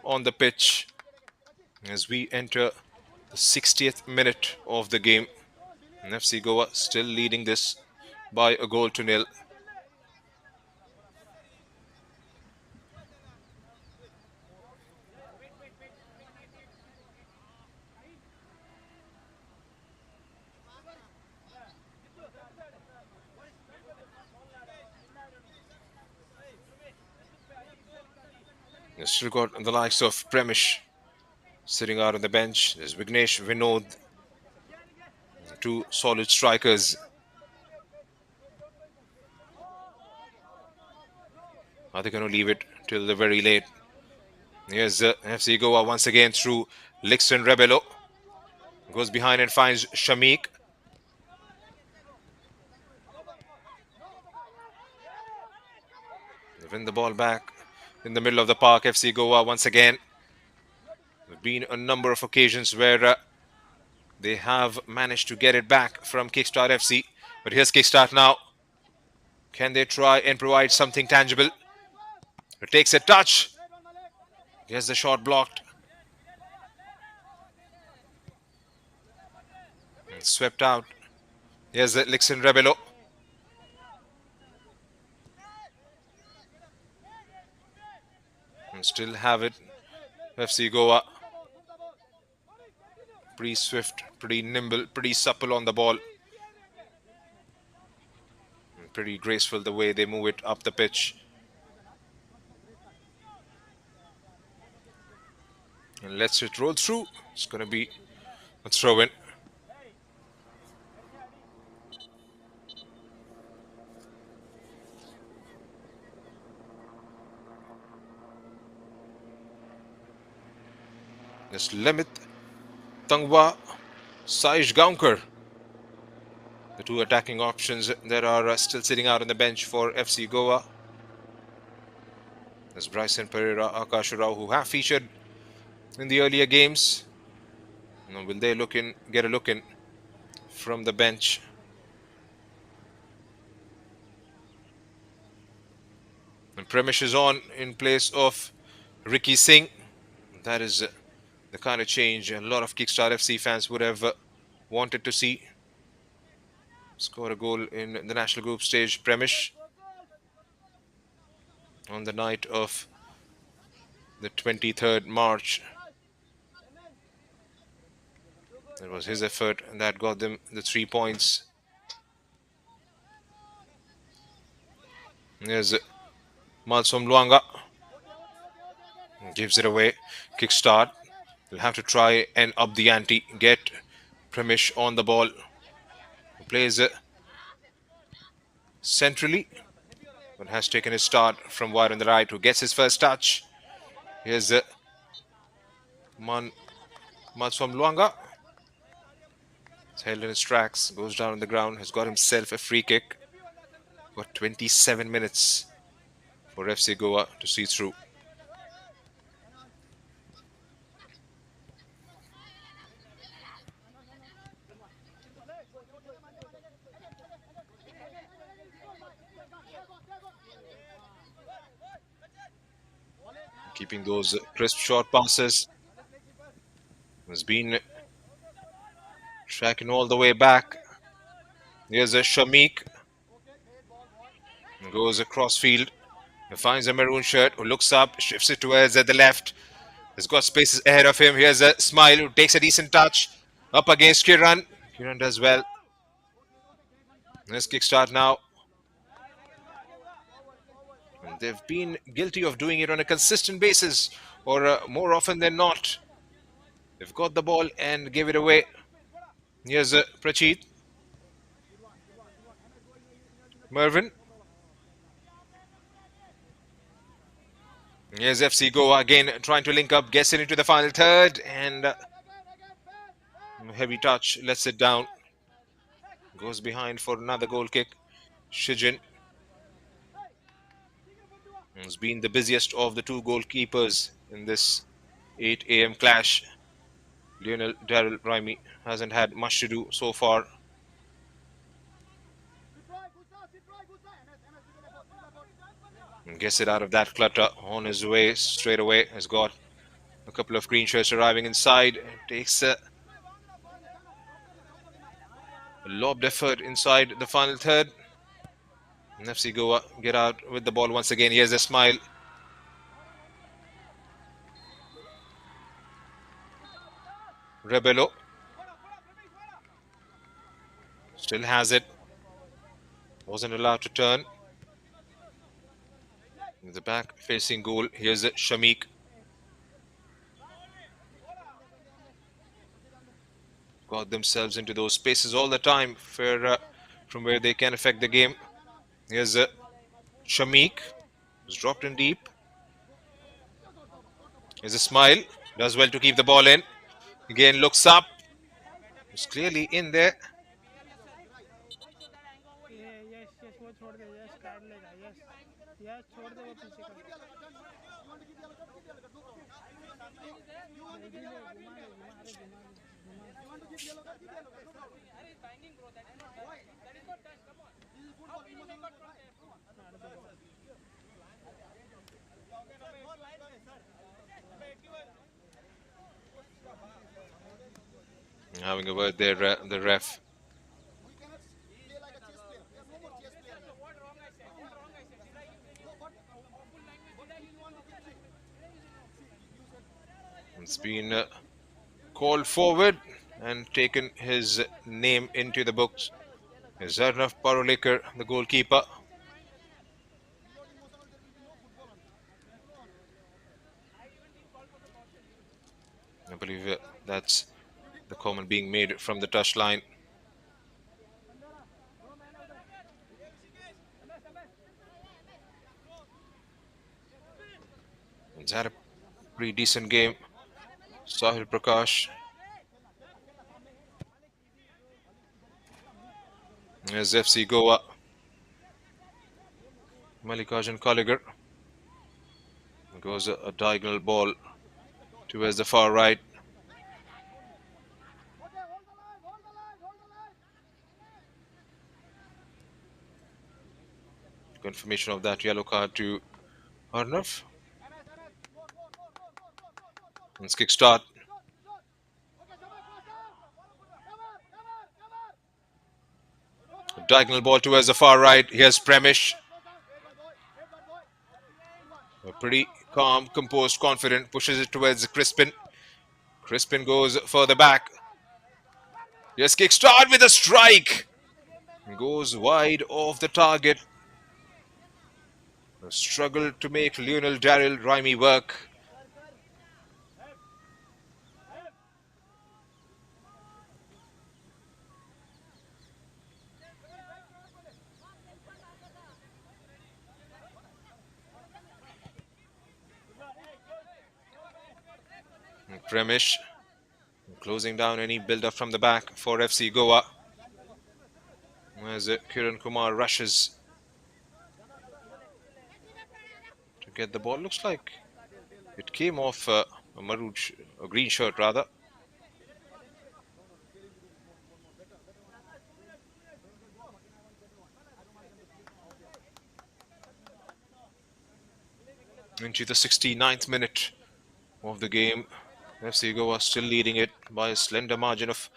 on the pitch as we enter the 60th minute of the game. And FC Goa still leading this by a goal to nil. They've still got the likes of Premish sitting out on the bench. There's Vignesh, Vinod, two solid strikers. Are they going to leave it till the very late? Here's FC Goa once again through Lixon Rebelo. Goes behind and finds Shamik. They win the ball back in the middle of the park. FC Goa once again. There have been a number of occasions where they have managed to get it back from Kickstart FC. But here's Kickstart now. Can they try and provide something tangible? It takes a touch. Here's the shot blocked. And swept out. Here's the Lixon Rebelo. And still have it. FC Goa. Pretty swift, pretty nimble, pretty supple on the ball. And pretty graceful the way they move it up the pitch. And lets it roll through. It's going to be a throw in. There's Lemit, Tangwa, Saish Gaunkar. The two attacking options that are still sitting out on the bench for FC Goa. There's Bryson Pereira, Akash Rao, who have featured in the earlier games. Now, will they get a look in from the bench? And Premish is on in place of Ricky Singh. That is the kind of change a lot of Kickstart FC fans would have wanted to see. Scored a goal in the national group stage. Premish on the night of the 23rd March. It was his effort that got them the 3 points. There's Malsom Luanga. Gives it away. Kickstart. They'll have to try and up the ante. Get Premish on the ball. He plays centrally. But has taken his start from wide on the right. Who gets his first touch. Here's Malsom Luanga. It's held in his tracks. Goes down on the ground. Has got himself a free kick. Got 27 minutes for FC Goa to see through. Keeping those crisp short passes. Has been tracking all the way back. Here's a Shamik. Goes across field. He finds a maroon shirt who looks up, shifts it towards at the left. He's got spaces ahead of him. Here's a Smile who takes a decent touch. Up against Kiran. Kiran does well. Let's kickstart now. And they've been guilty of doing it on a consistent basis, or more often than not. They've got the ball and give it away. Here's Prachit. Mervin. Here's FC Goa again trying to link up, gets it into the final third, and heavy touch, lets it down. Goes behind for another goal kick. Shijin has been the busiest of the two goalkeepers in this 8 a.m. clash. Lionel Daryl Raimi hasn't had much to do so far. And gets it out of that clutter on his way straight away. Has got a couple of green shirts arriving inside. Takes a lobbed effort inside the final third. And FC Goa get out with the ball once again. Here's a Smile. Rebello still has it. Wasn't allowed to turn. In the back facing goal. Here's a Shamik. Got themselves into those spaces all the time from where they can affect the game. Here's a Shamik. Who's dropped in deep. Here's a Smile. Does well to keep the ball in. Again looks up. It's clearly in there. Having a word there, the ref. It's been called forward and taken his name into the books. Is Arnav Parulekar, the goalkeeper. I believe that's the comment being made from the touchline. He's had a pretty decent game. Sahil Prakash. There's FC Goa. Mallikarjun Kaligar. Goes a diagonal ball towards the far right. Confirmation of that yellow card to Arnav. Let's kickstart. Diagonal ball towards the far right. Here's Premish. Pretty calm, composed, confident. Pushes it towards Crispin. Crispin goes further back. Here's Kickstart with a strike. Goes wide off the target. A struggle to make Lionel Daryl Raimi work. Premish closing down any build-up from the back for FC Goa. As Kiran Kumar rushes to get the ball. Looks like it came off a green shirt rather. Into the 69th minute of the game. FC Goa still leading it by a slender margin of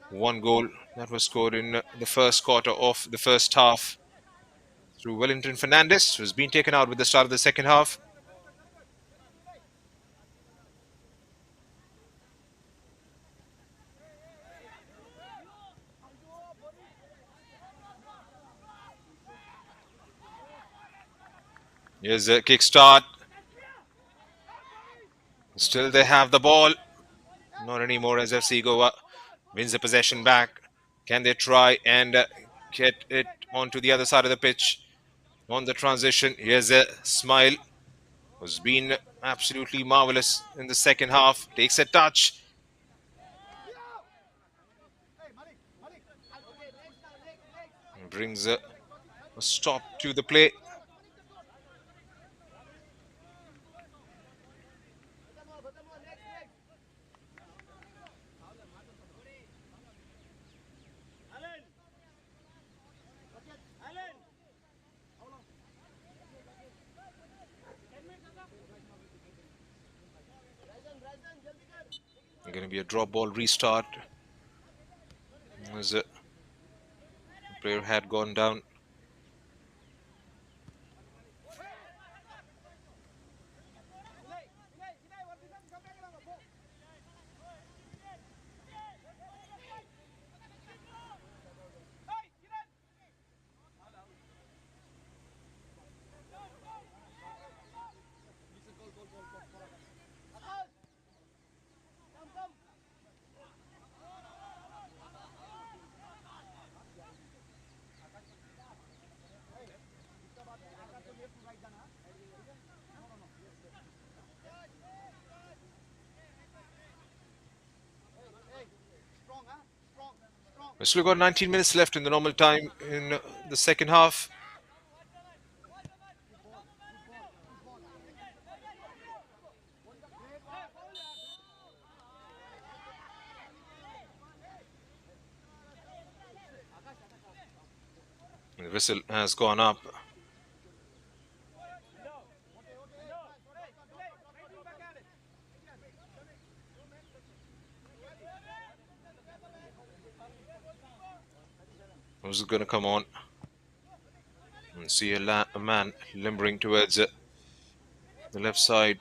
1 goal That was scored in the first quarter of the first half through Wellington Fernandez, who's been taken out with the start of the second half. Here's a kickstart. Still they have the ball. Not anymore as FC Goa wins the possession back. Can they try and get it onto the other side of the pitch on the transition? Here's a Smile, who's been absolutely marvelous in the second half. Takes a touch. Brings a stop to the play. Going to be a drop ball restart. As the player had gone down. We've still got 19 minutes left in the normal time in the second half. The whistle has gone up. Who's going to come on? And see a man limbering towards the left side.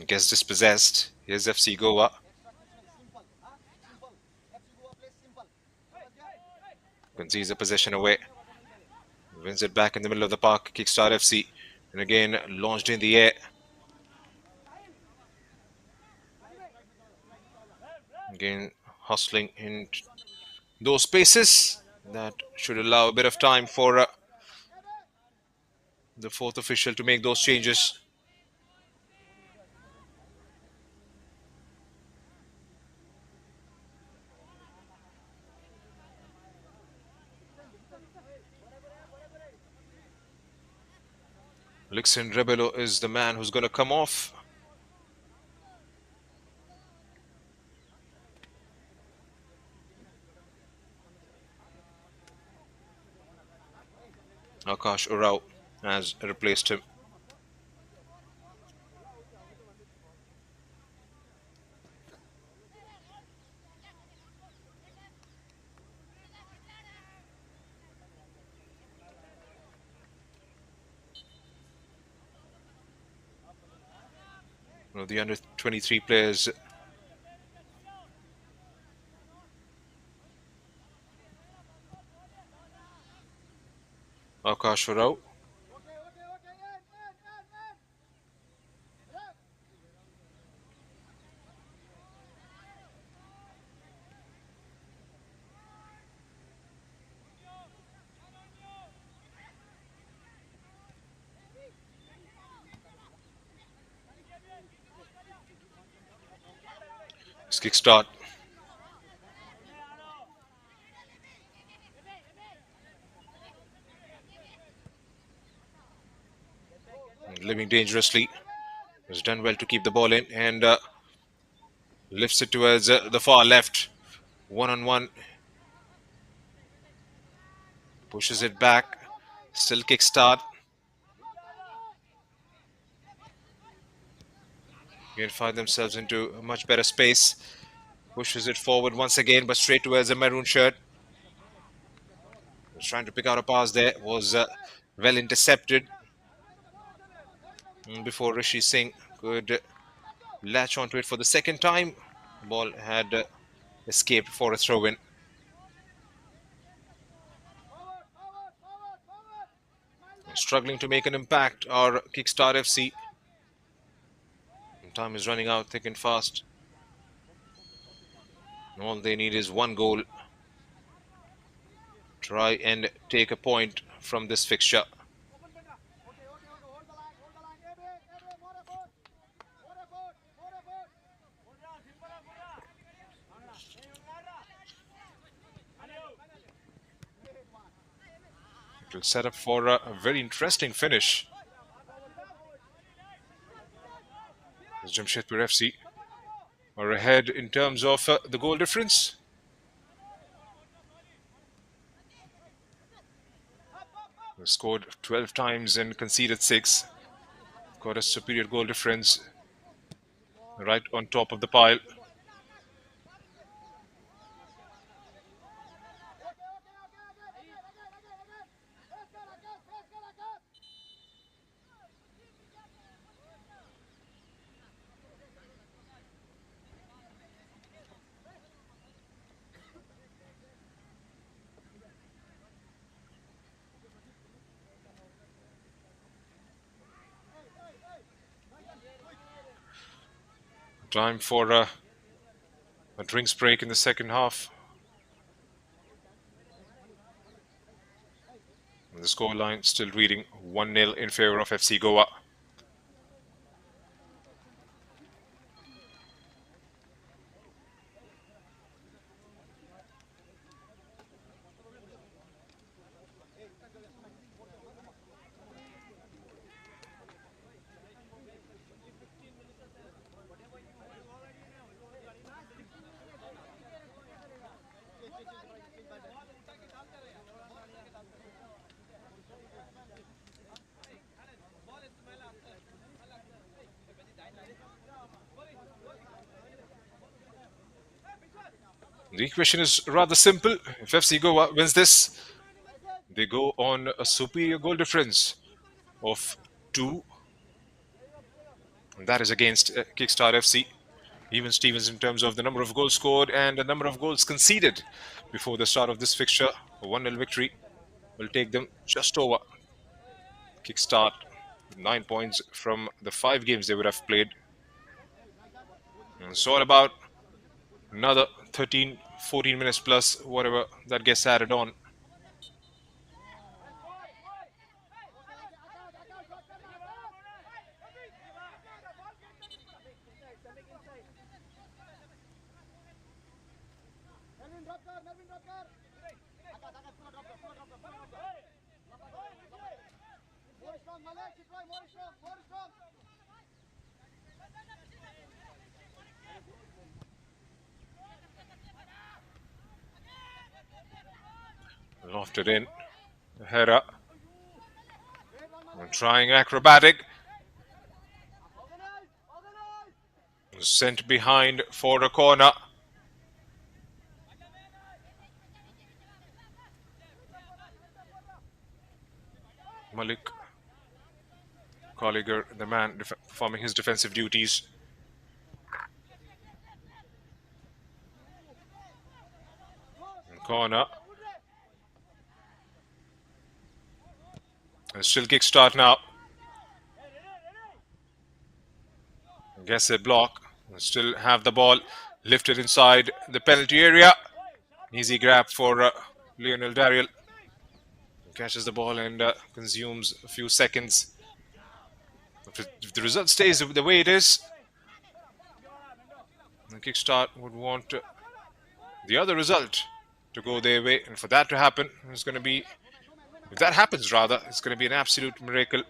Gets dispossessed. Here's FC Goa. Concedes the possession away. Wins it back in the middle of the park. Kickstart FC. And again, launched in the air. Again, hustling in those spaces. That should allow a bit of time for the fourth official to make those changes. Lixin Rebelo is the man who's going to come off. Akash Urao has replaced him. The under 23 players. Akash Rao. Kickstart. Living dangerously. Has done well to keep the ball in and lifts it towards the far left. One-on-one. Pushes it back. Still kickstart. Again, find themselves into a much better space. Pushes it forward once again, but straight towards the maroon shirt. Was trying to pick out a pass there. Was well intercepted before Rishi Singh could latch onto it for the second time. The ball had escaped for a throw-in. Struggling to make an impact are Kickstart FC. Time is running out thick and fast. All they need is one goal. Try and take a point from this fixture. It will set up for a very interesting finish. Jamshedpur FC are ahead in terms of the goal difference. They've scored 12 times and conceded 6. Got a superior goal difference right on top of the pile. Time for a drinks break in the second half. And the scoreline still reading 1-0 in favor of FC Goa. The equation is rather simple. If FC Goa wins this, they go on a superior goal difference of 2. And that is against Kickstart FC. Even Stevens in terms of the number of goals scored and the number of goals conceded before the start of this fixture. A 1-0 victory will take them just over Kickstart. 9 points from the 5 games they would have played. And so all about another 13, 14 minutes plus whatever that gets added on. Lofted in, header, and trying acrobatic, sent behind for a corner. Malik Colliger, the man performing his defensive duties. And corner. And still Kickstart now. Guess a block. And still have the ball lifted inside the penalty area. Easy grab for Lionel Dariel. Catches the ball and consumes a few seconds. If the result stays the way it is, the Kickstart would want the other result to go their way. And for that to happen, it's going to be, if that happens rather, it's going to be an absolute miracle.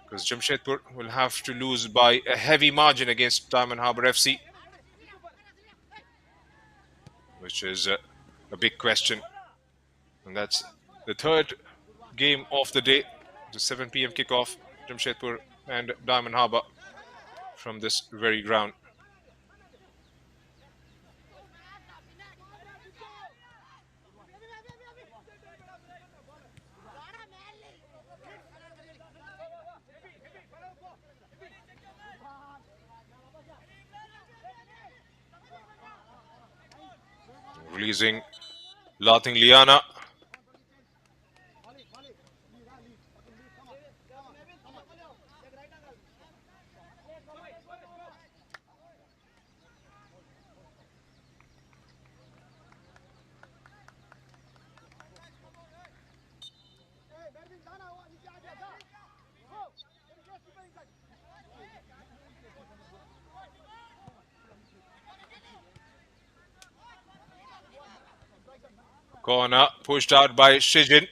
Because Jamshedpur will have to lose by a heavy margin against Diamond Harbour FC. Which is a big question. And that's the third game of the day. The 7 p.m. kickoff, Jamshedpur and Diamond Harbour. from this very ground. Releasing Lating Liana. Corner pushed out by Shijin.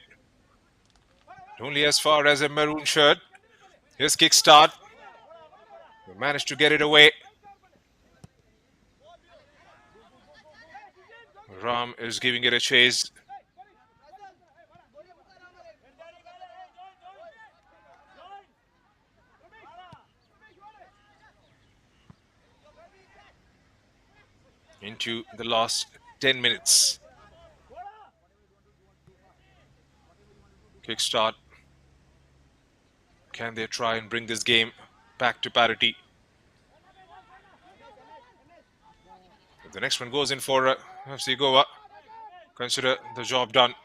Only as far as a maroon shirt. Here's Kickstart. They managed to get it away. Ram is giving it a chase. Into the last 10 minutes. Kickstart. Can they try and bring this game back to parity? If the next one goes in for FC Goa, consider the job done.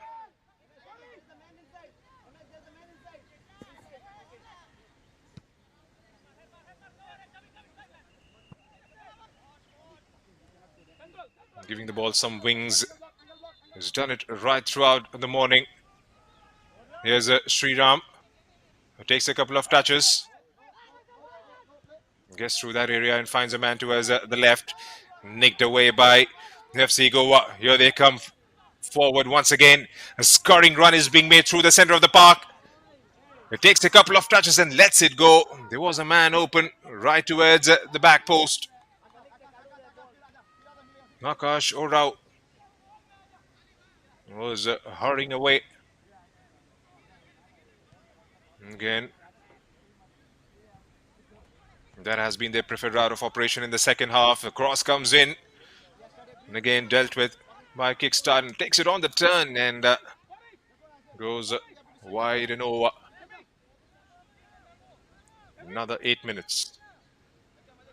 Giving the ball some wings. He's done it right throughout the morning. Here's Sriram, who takes a couple of touches. Gets through that area and finds a man towards the left. Nicked away by FC Goa. Here they come forward once again. A scoring run is being made through the center of the park. It takes a couple of touches and lets it go. There was a man open right towards the back post. Akash Orao was hurrying away. Again, that has been their preferred route of operation in the second half. The cross comes in and again dealt with by Kickstart and takes it on the turn and goes wide and over. Another 8 minutes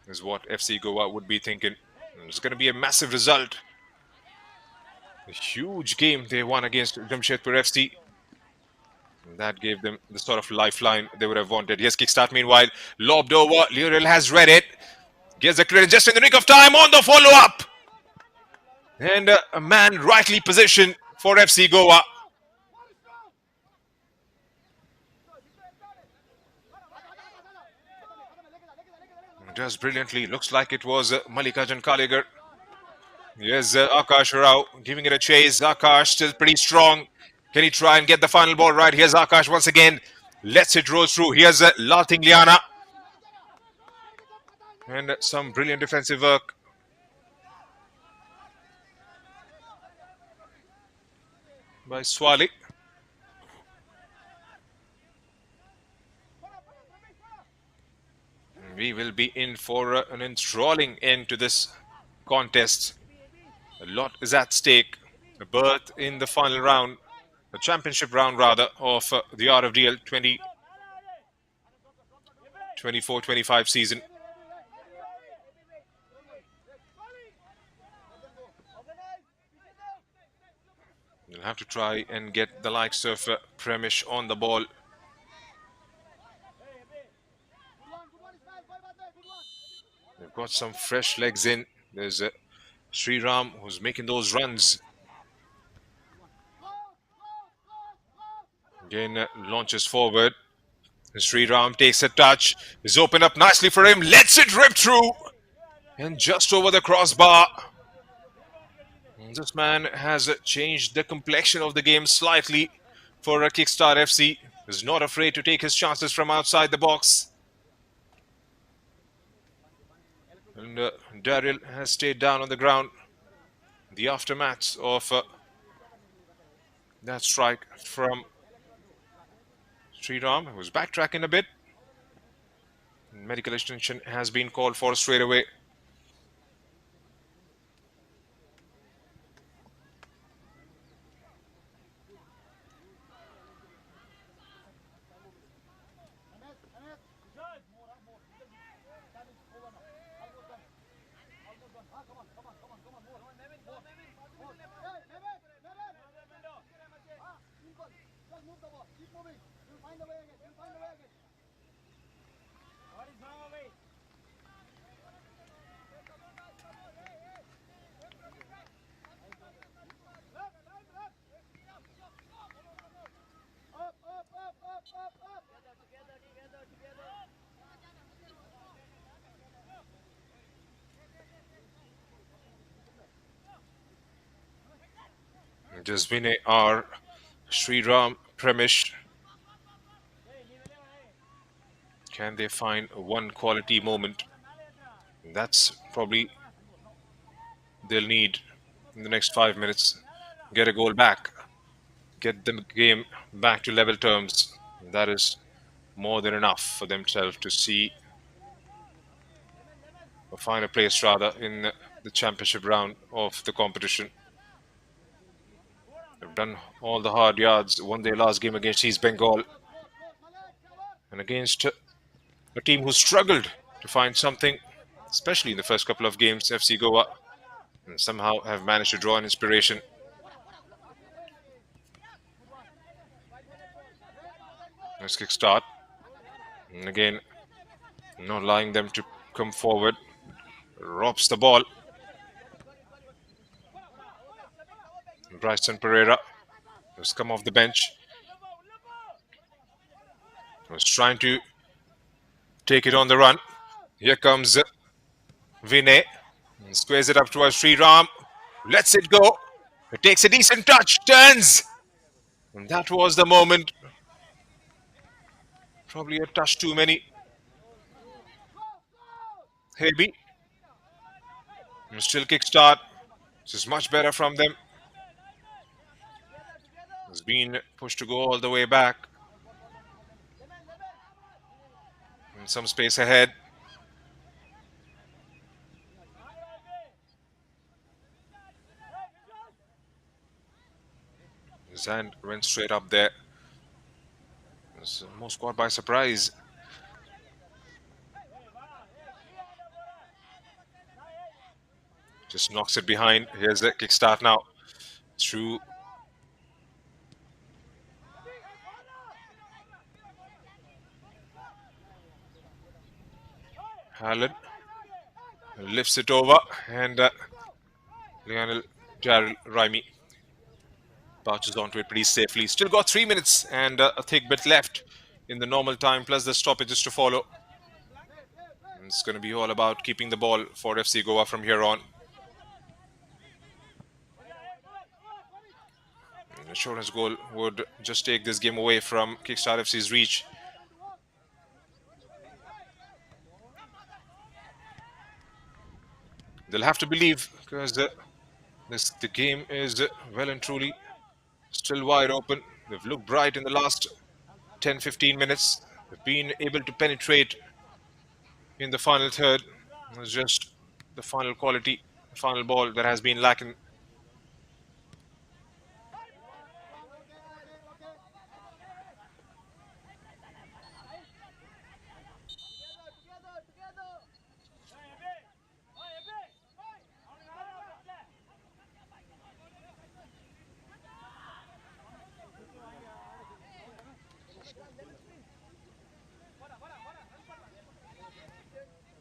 is what FC Goa would be thinking. It's going to be a massive result. A huge game they won against Jamshedpur FC. That gave them the sort of lifeline they would have wanted. Yes, Kickstart meanwhile lobbed over. Lurel has read it. Gets the credit just in the nick of time on the follow-up. And a man rightly positioned for FC Goa. Does brilliantly. Looks like it was Malikajan Kaligar. Yes, Akash Rao giving it a chase. Akash still pretty strong. Can he try and get the final ball right? Here's Akash once again. Lets it roll through. Here's Lating Liana. And some brilliant defensive work. By Swali. We will be in for an enthralling end to this contest. A lot is at stake. A berth in the final round, the championship round rather, of the RFDL 2024-25 season. You'll have to try and get the likes of Premish on the ball. They've got some fresh legs in. There's Sriram who's making those runs. Again, launches forward. Sriram takes a touch. Is opened up nicely for him. Lets it rip through. And just over the crossbar. And this man has changed the complexion of the game slightly for a Kickstart FC. Is not afraid to take his chances from outside the box. And Daryl has stayed down on the ground. The aftermath of that strike from Sriram, who was backtracking a bit. Medical attention has been called for straight away. Just Vinay or Sriram Premish. Can they find one quality moment? That's probably they'll need in the next 5 minutes. Get a goal back, get the game back to level terms. That is more than enough for themselves to see or find a place rather in the championship round of the competition. They've done all the hard yards, won their last game against East Bengal and against a team who struggled to find something, especially in the first couple of games, FC Goa, and somehow have managed to draw an inspiration. Let's kickstart. And again, not allowing them to come forward. Robs the ball. Bryson Pereira has come off the bench. Was trying to take it on the run. Here comes Vinay. Squares it up towards Sriram. Lets it go. It takes a decent touch. Turns. And that was the moment. Probably a touch too many. Hebi. Still kickstart. This is much better from them. Has been pushed to go all the way back. And some space ahead. His hand went straight up there. Was almost caught by surprise. Just knocks it behind. Here's the kickstart now. Through. Allen lifts it over and Lionel Jarrell Raimi pouches onto it pretty safely. Still got 3 minutes and a thick bit left in the normal time, plus the stoppages to follow. And it's going to be all about keeping the ball for FC Goa from here on. An assurance goal would just take this game away from Kickstart FC's reach. They'll have to believe because the game is well and truly still wide open. They've looked bright in the last 10-15 minutes. They've been able to penetrate in the final third. It's just the final quality, the final ball that has been lacking.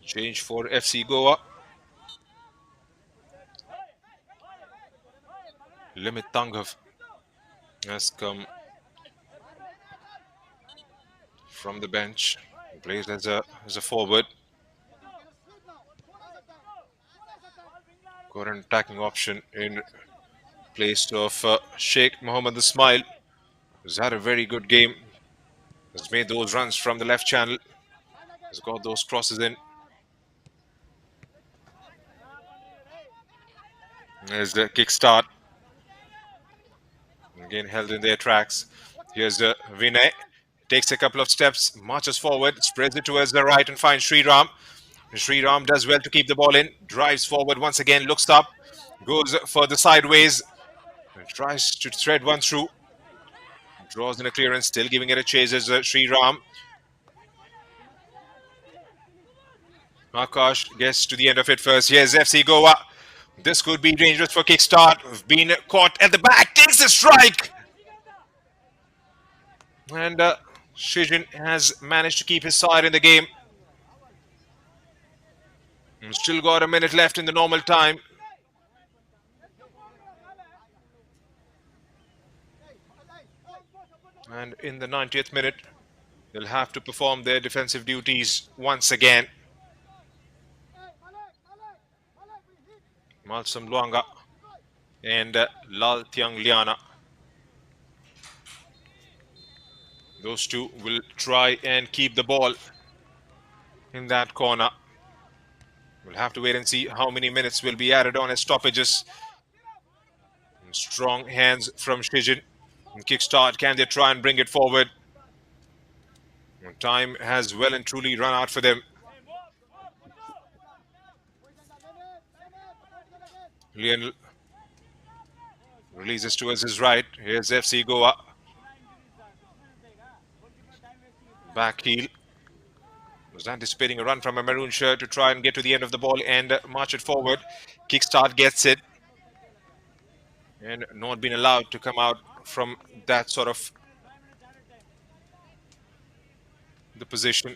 Change for FC Goa. Limit Tanghav has come from the bench, plays as a forward. Got an attacking option in place of Sheikh Mohammed Ismail, who's had a very good game. Has made those runs from the left channel. Has got those crosses in. There's the kickstart. Again held in their tracks. Here's Vinay. takes a couple of steps, marches forward, spreads it towards the right and finds Sriram. Sriram does well to keep the ball in, drives forward once again, looks up, goes further sideways, and tries to thread one through. Draws in a clearance, still giving it a chase as Sriram. Akash gets to the end of it first. Here's FC Goa. This could be dangerous for Kickstart. We've been caught at the back, takes a strike. And Shijin has managed to keep his side in the game. Still got a minute left in the normal time. And in the 90th minute, they'll have to perform their defensive duties once again. Malsam Luanga and Lal Tiang Liana. Those two will try and keep the ball in that corner. We'll have to wait and see how many minutes will be added on as stoppages. And strong hands from Shijin. And Kickstart, can they try and bring it forward? And time has well and truly run out for them. Lionel releases towards his right. Here's FC Goa. Back heel. Was anticipating a run from a maroon shirt to try and get to the end of the ball and march it forward. Kickstart gets it. And not been allowed to come out from that sort of the position.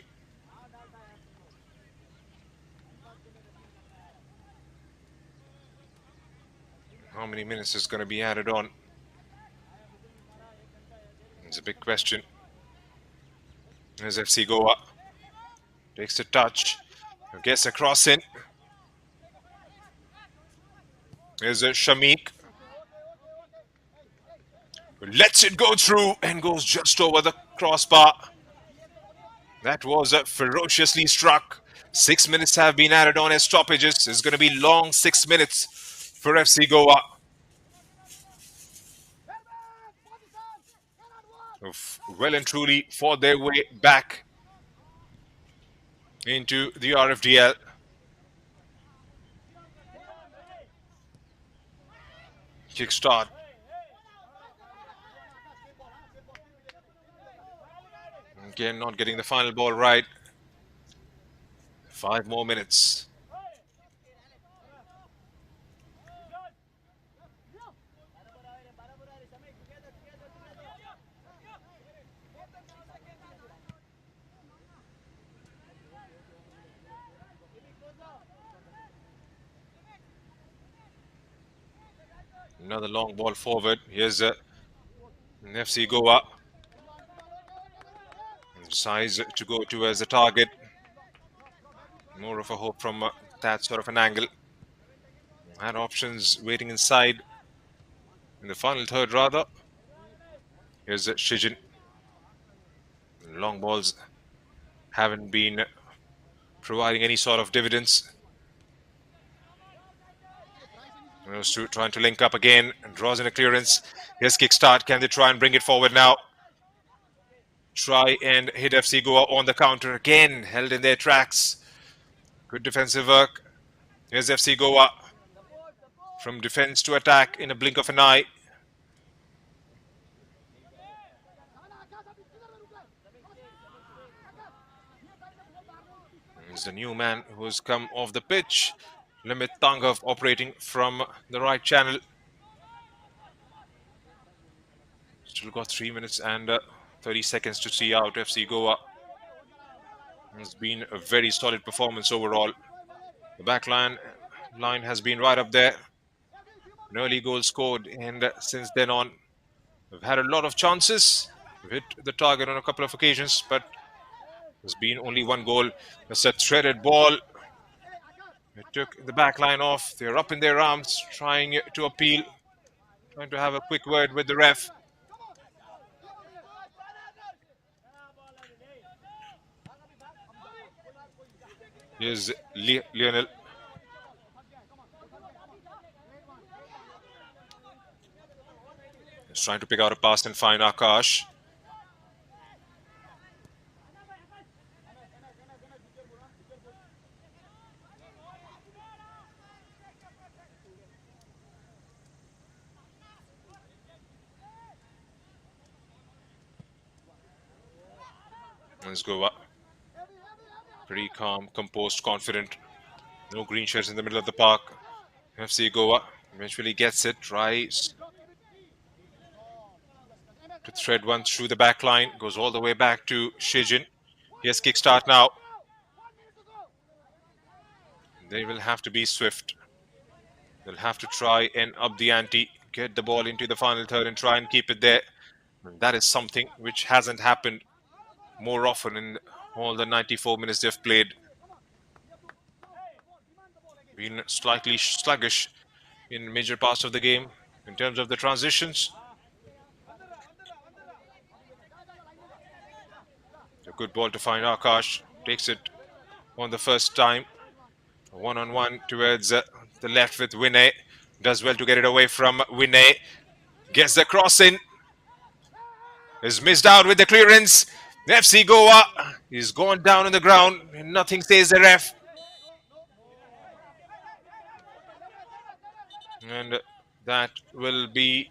How many minutes is going to be added on? It's a big question. There's FC Goa. Takes a touch. Gets a cross in. There's a Shamik. Lets it go through and goes just over the crossbar. That was ferociously struck. 6 minutes have been added on as stoppages. It's going to be long 6 minutes for FC Goa. Well and truly fought their way back into the RFDL. Kickstart. Again, not getting the final ball right. 5 more minutes. Another long ball forward. Here's FC Goa. Size to go to as a target. More of a hope from that sort of an angle. Had options waiting inside. In the final third, rather. Here's Shijin. Long balls haven't been providing any sort of dividends. Those two trying to link up again and draws in a clearance. Here's Kickstart. Can they try and bring it forward now? Try and hit FC Goa on the counter again. Held in their tracks. Good defensive work. Here's FC Goa. From defense to attack in a blink of an eye. Here's the new man who's come off the pitch. Limit Tangav operating from the right channel. Still got 3 minutes and 30 seconds to see out FC Goa. It's been a very solid performance overall. The back line has been right up there. An early goal scored, and since then on, we've had a lot of chances. We've hit the target on a couple of occasions, but there's been only one goal. It's a threaded ball. It took the back line off. They're up in their arms, trying to appeal, trying to have a quick word with the ref. Here's Lionel. He's trying to pick out a pass and find Akash. Let's go up. Pretty calm, composed, confident. No green shirts in the middle of the park. FC Goa eventually gets it, tries to thread one through the back line, goes all the way back to Shijin. Here's Kickstart now. They will have to be swift. They'll have to try and up the ante, get the ball into the final third and try and keep it there. And that is something which hasn't happened more often in all the 94 minutes they've played. Been slightly sluggish in major parts of the game in terms of the transitions. A good ball to find Akash. Takes it on the first time. One-on-one towards the left with Vinay. Does well to get it away from Vinay. Gets the cross in. Is missed out with the clearance. FC Goa is gone down on the ground. Nothing says the ref. And that will be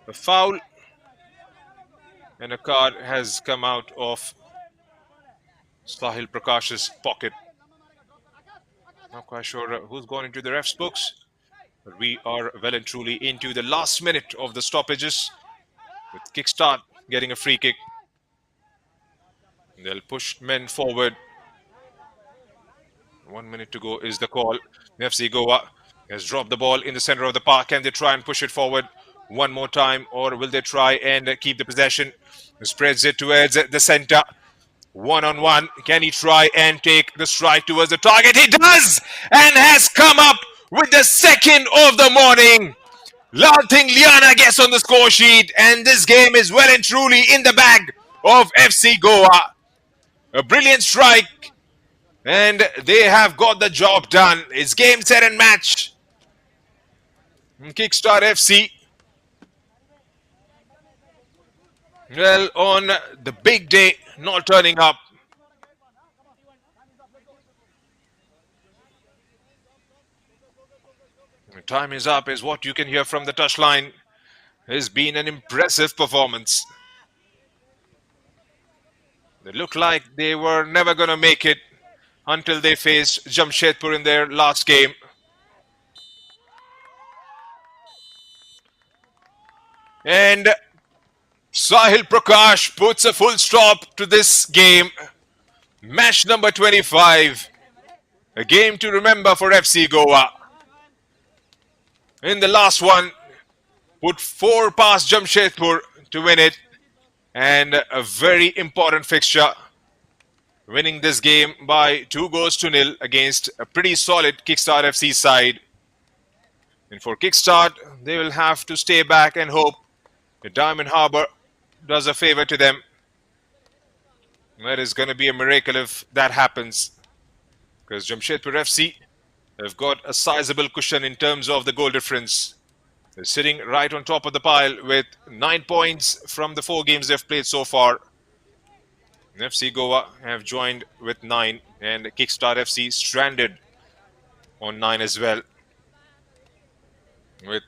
a foul. And a card has come out of Sahil Prakash's pocket. Not quite sure who's gone into the ref's books. But we are well and truly into the last minute of the stoppages. With Kickstart getting a free kick. They'll push men forward. 1 minute to go is the call. FC Goa has dropped the ball in the center of the park. Can they try and push it forward one more time, or will they try and keep the possession? Spreads it towards the center. One-on-one. Can he try and take the strike towards the target? He does! And has come up with the second of the morning. Lalting Liana gets on the score sheet, and this game is well and truly in the bag of FC Goa. A brilliant strike, and they have got the job done. It's game, set, and match. Kickstart FC. Well, on the big day, not turning up. Time is up is what you can hear from the touchline. It's been an impressive performance. They looked like they were never going to make it until they faced Jamshedpur in their last game. And Sahil Prakash puts a full stop to this game. Match number 25. A game to remember for FC Goa. In the last one, put 4 past Jamshedpur to win it. And a very important fixture. Winning this game by 2-0 against a pretty solid Kickstart FC side. And for Kickstart, they will have to stay back and hope that Diamond Harbour does a favor to them. That is going to be a miracle if that happens. Because Jamshedpur FC have got a sizable cushion in terms of the goal difference. They're sitting right on top of the pile with 9 points from the 4 games they've played so far. FC Goa have joined with 9, and Kickstart FC stranded on 9 as well, with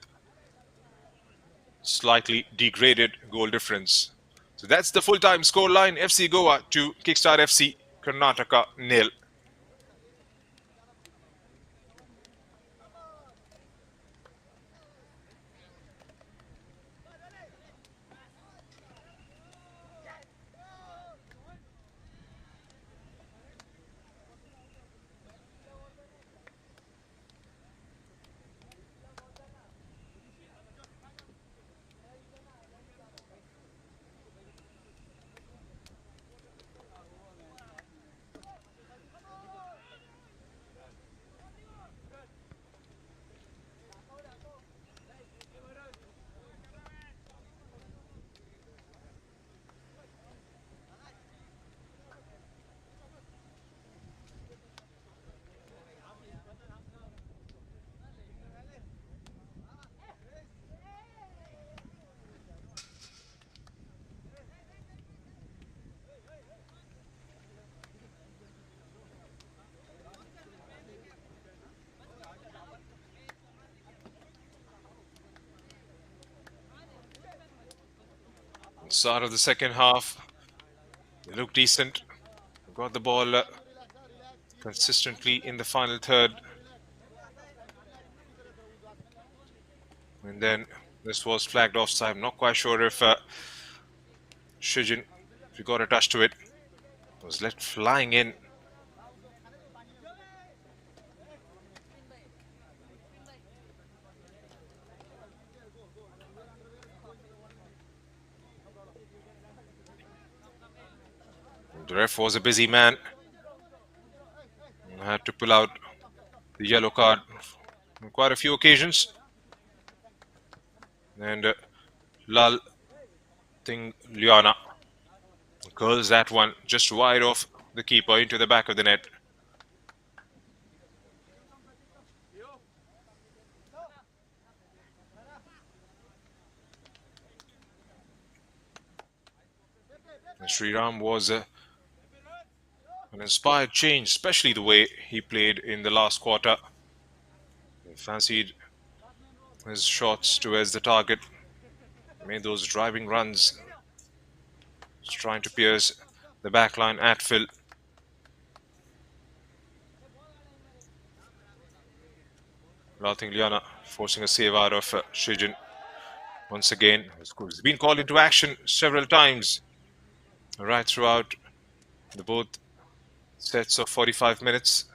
slightly degraded goal difference. So that's the full-time scoreline. FC Goa 2, Kickstart FC, Karnataka 0. Start of the second half. look decent. Got the ball consistently in the final third. And then this was flagged offside. I'm not quite sure if Shijin, if he got a touch to it, was let flying in. The ref was a busy man. Had to pull out the yellow card on quite a few occasions. And Lal Ting Liana curls that one just wide off the keeper into the back of the net. And Sriram was an inspired change, especially the way he played in the last quarter. He fancied his shots towards the target, made those driving runs, just trying to pierce the backline at Phil. Lating Liana forcing a save out of Shijin once again. He's been called into action several times right throughout the both sets of 45 minutes.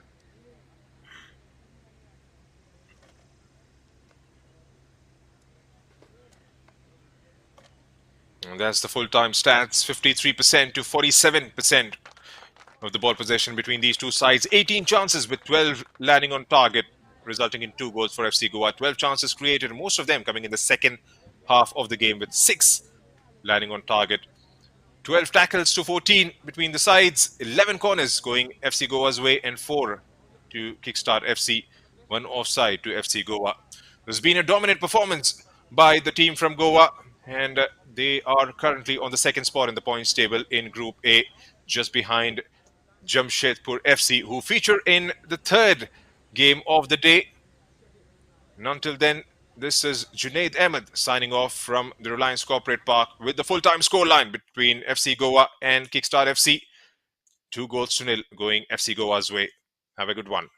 And that's the full-time stats, 53% to 47% of the ball possession between these two sides. 18 chances with 12 landing on target, resulting in 2 goals for FC Goa. 12 chances created, most of them coming in the second half of the game with 6 landing on target. 12 tackles to 14 between the sides, 11 corners going FC Goa's way and 4 to Kickstart FC, 1 offside to FC Goa. There's been a dominant performance by the team from Goa, and they are currently on the second spot in the points table in Group A, just behind Jamshedpur FC, who feature in the third game of the day. And until then, this is Junaid Ahmed signing off from the Reliance Corporate Park with the full-time scoreline between FC Goa and Kickstart FC. 2 goals to nil going FC Goa's way. Have a good one.